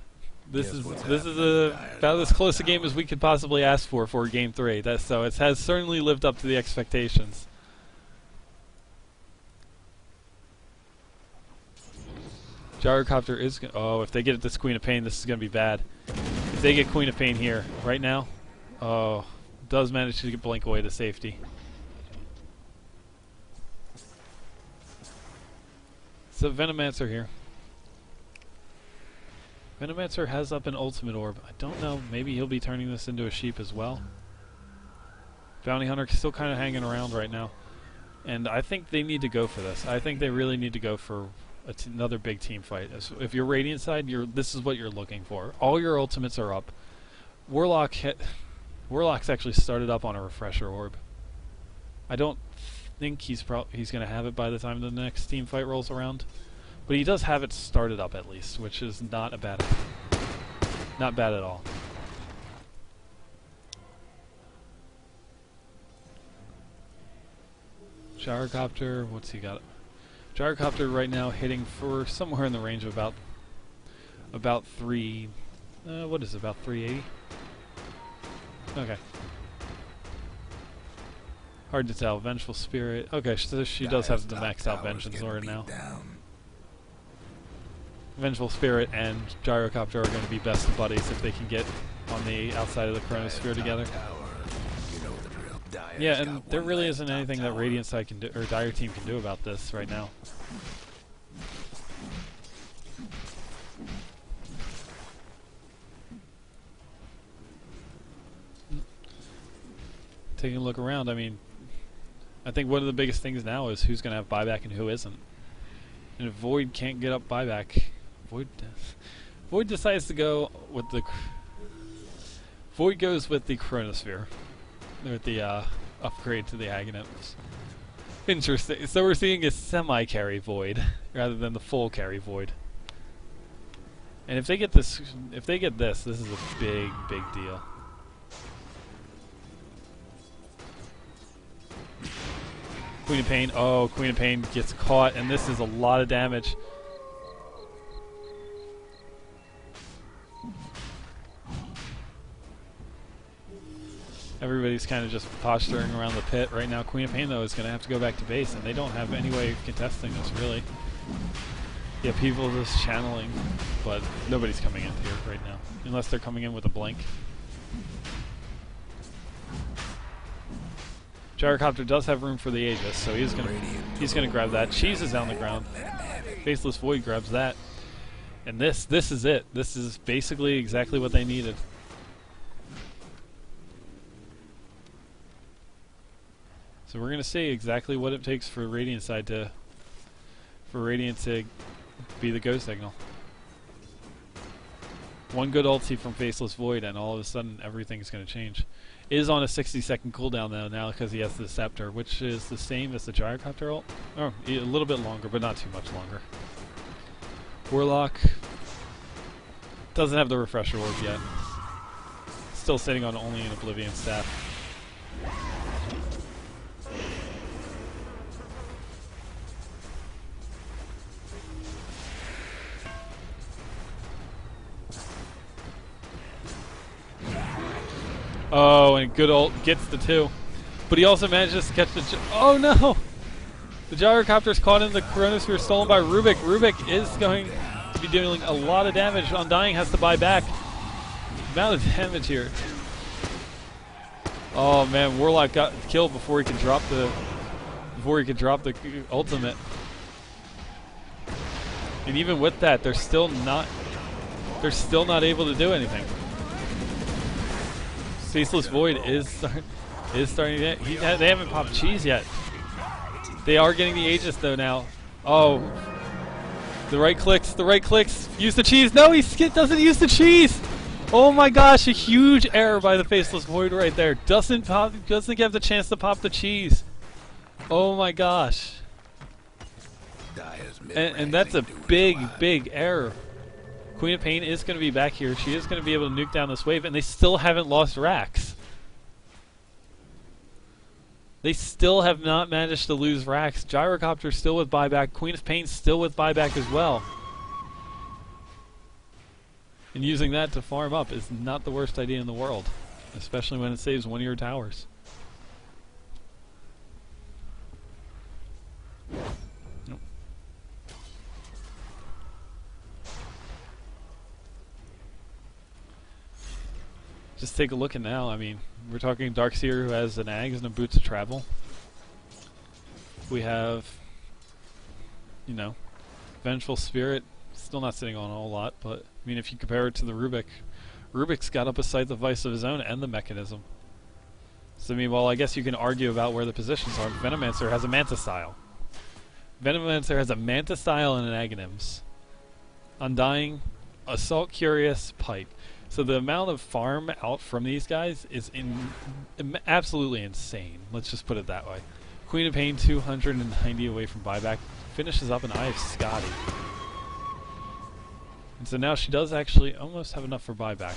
this Guess is what's about happening as to close a Dire's game as we could possibly ask for Game 3. So it has certainly lived up to the expectations. Gyrocopter is oh, if they get this Queen of Pain, this is going to be bad. If they get Queen of Pain here, right now, oh, does manage to get Blink away to safety. So Venomancer here. Venomancer has up an Ultimate Orb. I don't know, maybe he'll be turning this into a sheep as well. Bounty Hunter still kind of hanging around right now. And I think they need to go for this. I think they really need to go for another big team fight. If you're Radiant side, this is what you're looking for. All your ultimates are up. Warlock's actually started up on a Refresher Orb. I don't think he's going to have it by the time the next team fight rolls around, but he does have it started up at least, which is not bad at all. Gyrocopter, what's he got? Gyrocopter right now hitting for somewhere in the range of about 3. What is it, about 380? Okay. Hard to tell. Vengeful Spirit. Okay, so she does have the maxed out Vengeance Aura now. Vengeful Spirit and Gyrocopter are going to be best of buddies if they can get on the outside of the Chronosphere together. Yeah, and there really isn't anything that Radiant side can do, or Dire team can do about this right now. Taking a look around, I mean, I think one of the biggest things now is who's going to have buyback and who isn't. And if Void can't get up buyback, Void decides to go with the... Void goes with the Chronosphere. With the upgrade to the Aghanims. Interesting. So we're seeing a semi-carry Void rather than the full carry Void. And if they get this, this is a big, big deal. Queen of Pain. Oh, Queen of Pain gets caught, and this is a lot of damage. Everybody's kind of just posturing around the pit right now. Queen of Pain, though, is going to have to go back to base, and they don't have any way of contesting this, really. Yeah, people just channeling, but nobody's coming in here right now, unless they're coming in with a blink. Gyrocopter does have room for the Aegis, so he's gonna grab that. Cheese is on the ground. Faceless Void grabs that. And this is it. This is basically exactly what they needed. So we're gonna see exactly what it takes for Radiant side to be the go signal. One good ulti from Faceless Void and all of a sudden everything's gonna change. Is on a 60-second cooldown though now because he has the Scepter, which is the same as the Gyrocopter ult. Oh, a little bit longer, but not too much longer. Warlock doesn't have the Refresher Orb yet. Still sitting on only an Oblivion Staff. Oh, and good ult gets the 2. But he also manages to catch the... Oh no! The Gyrocopter's caught in the Chronosphere stolen by Rubik. Rubik is going to be dealing a lot of damage. Undying has to buy back. The amount of damage here. Oh man, Warlock got killed before he could drop the... ultimate. And even with that, they're still not able to do anything. Faceless Void is starting to... they haven't popped Cheese yet. They are getting the Aegis though now. Oh. The right clicks. Use the Cheese. No, he doesn't use the Cheese! Oh my gosh, a huge error by the Faceless Void right there. Doesn't get the chance to pop the Cheese. Oh my gosh. And that's a big error. Queen of Pain is going to be back here. She is going to be able to nuke down this wave, and they still haven't lost Rax. They still have not managed to lose Rax. Gyrocopter still with buyback. Queen of Pain still with buyback as well. And using that to farm up is not the worst idea in the world, especially when it saves one of your towers. Nope. Just take a look at now. I mean, we're talking Darkseer who has an Ags and a Boots of Travel. We have, you know, Vengeful Spirit, still not sitting on a whole lot, but I mean, if you compare it to the Rubik, Rubik's got up a Scythe of Vice of his own and the Mechanism. So I mean, well, I guess you can argue about where the positions are. Venomancer has a Manta Style. Venomancer has a Manta Style and an Aghanims. Undying, Assault Curious, Pipe. So the amount of farm out from these guys is absolutely insane. Let's just put it that way. Queen of Pain 290 away from buyback. Finishes up an Eye of Scotty. And so now she does actually almost have enough for buyback.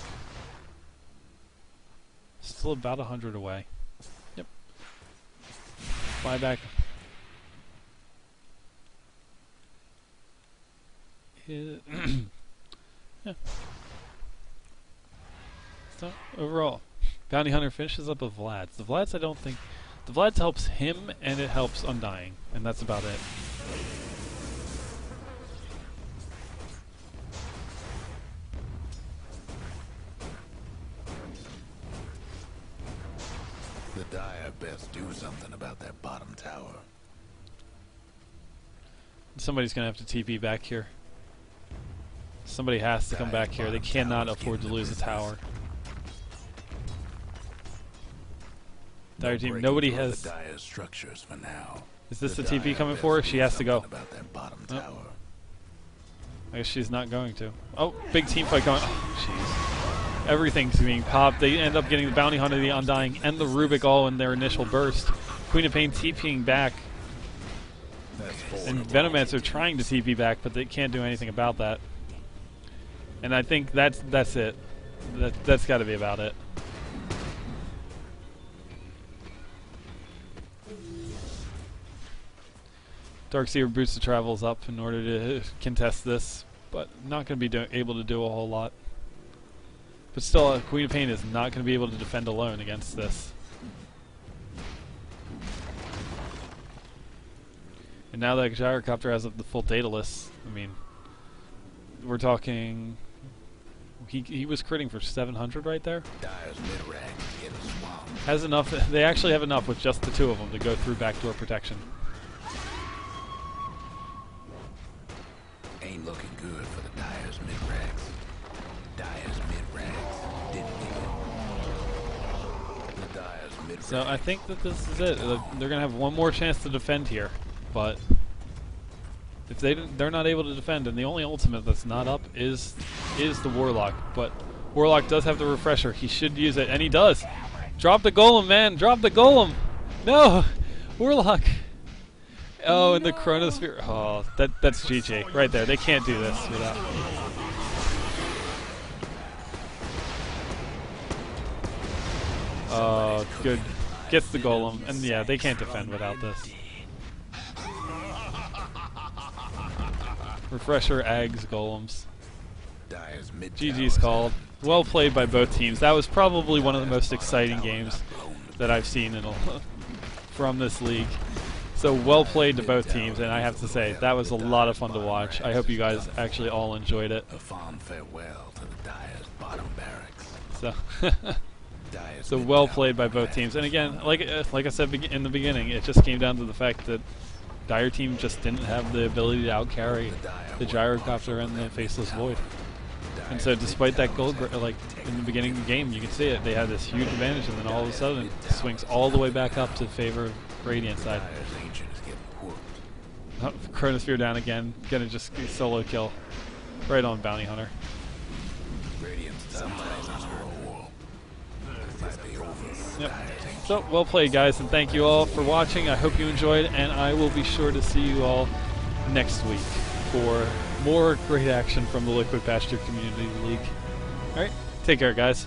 Still about 100 away. Yep. Buyback. Yeah. So overall, Bounty Hunter finishes up with Vlad's. The Vlad's I don't think... The Vlad's helps him and it helps Undying. And that's about it. The Dire best do something about that bottom tower. Somebody's going to have to TP back here. Somebody has to come back here. They cannot afford to lose a tower. Dire team, nobody has... The Dire structures for now. Is this the TP coming for her? She has to go. About that bottom Oh. tower. I guess she's not going to. Oh, big team fight going. Oh, jeez. Everything's being popped. They end up getting the Bounty Hunter, the Undying, and the Rubik all in their initial burst. Queen of Pain TPing back. And Venomancer trying to TP back, but they can't do anything about that. And I think that's it. That's got to be about it. Darkseer Boots of Travel's up in order to contest this, but not going to be able to do a whole lot. But still, Queen of Pain is not going to be able to defend alone against this. And now that Gyrocopter has the full Daedalus, I mean, we're talking... He was critting for 700 right there. Dire's mid-rank in the swamp. has enough. They actually have enough with just the two of them to go through backdoor protection. Ain't looking good for the Dyer's mid-rags. Dyer's mid-rags didn't even. The Dyer's mid-rags. So I think that this is it. They're gonna have one more chance to defend here, but if they're not able to defend, and the only ultimate that's not up is the Warlock. But Warlock does have the refresher. He should use it, and he does. Drop the golem, man! Drop the golem! No, Warlock. Oh, and the Chronosphere. Oh, that's GG right there. They can't do this without. Oh, good. Gets the golem, and yeah, they can't defend without this. Refresher, Ags, golems. Dyer's mid GG's called. Well played by both teams. That was probably one of the most exciting games that I've seen from this league. So well played to both teams, and I have to say that was a lot of fun to watch. I hope you guys actually all enjoyed it. A fond farewell to the Dyer's bottom barracks. So, Dyer's so mid well tower played by both teams. And again, like I said in the beginning, it just came down to the fact that Dyer team just didn't have the ability to outcarry the Gyrocopter and the Faceless Void. And so despite that gold, like in the beginning of the game, you can see it. They had this huge advantage, and then all of a sudden it swings all the way back up to favor of Radiant side. Dyer's ancient is getting whooped. Oh, Chronosphere down again. Gonna just solo kill. Right on Bounty Hunter. Radiant's somebody's on her wall. Might be over. Yep. Dyer's ancient. So, well played, guys, and thank you all for watching. I hope you enjoyed, and I will be sure to see you all next week for more great action from the Liquid Pasture Community League. Alright, take care, guys.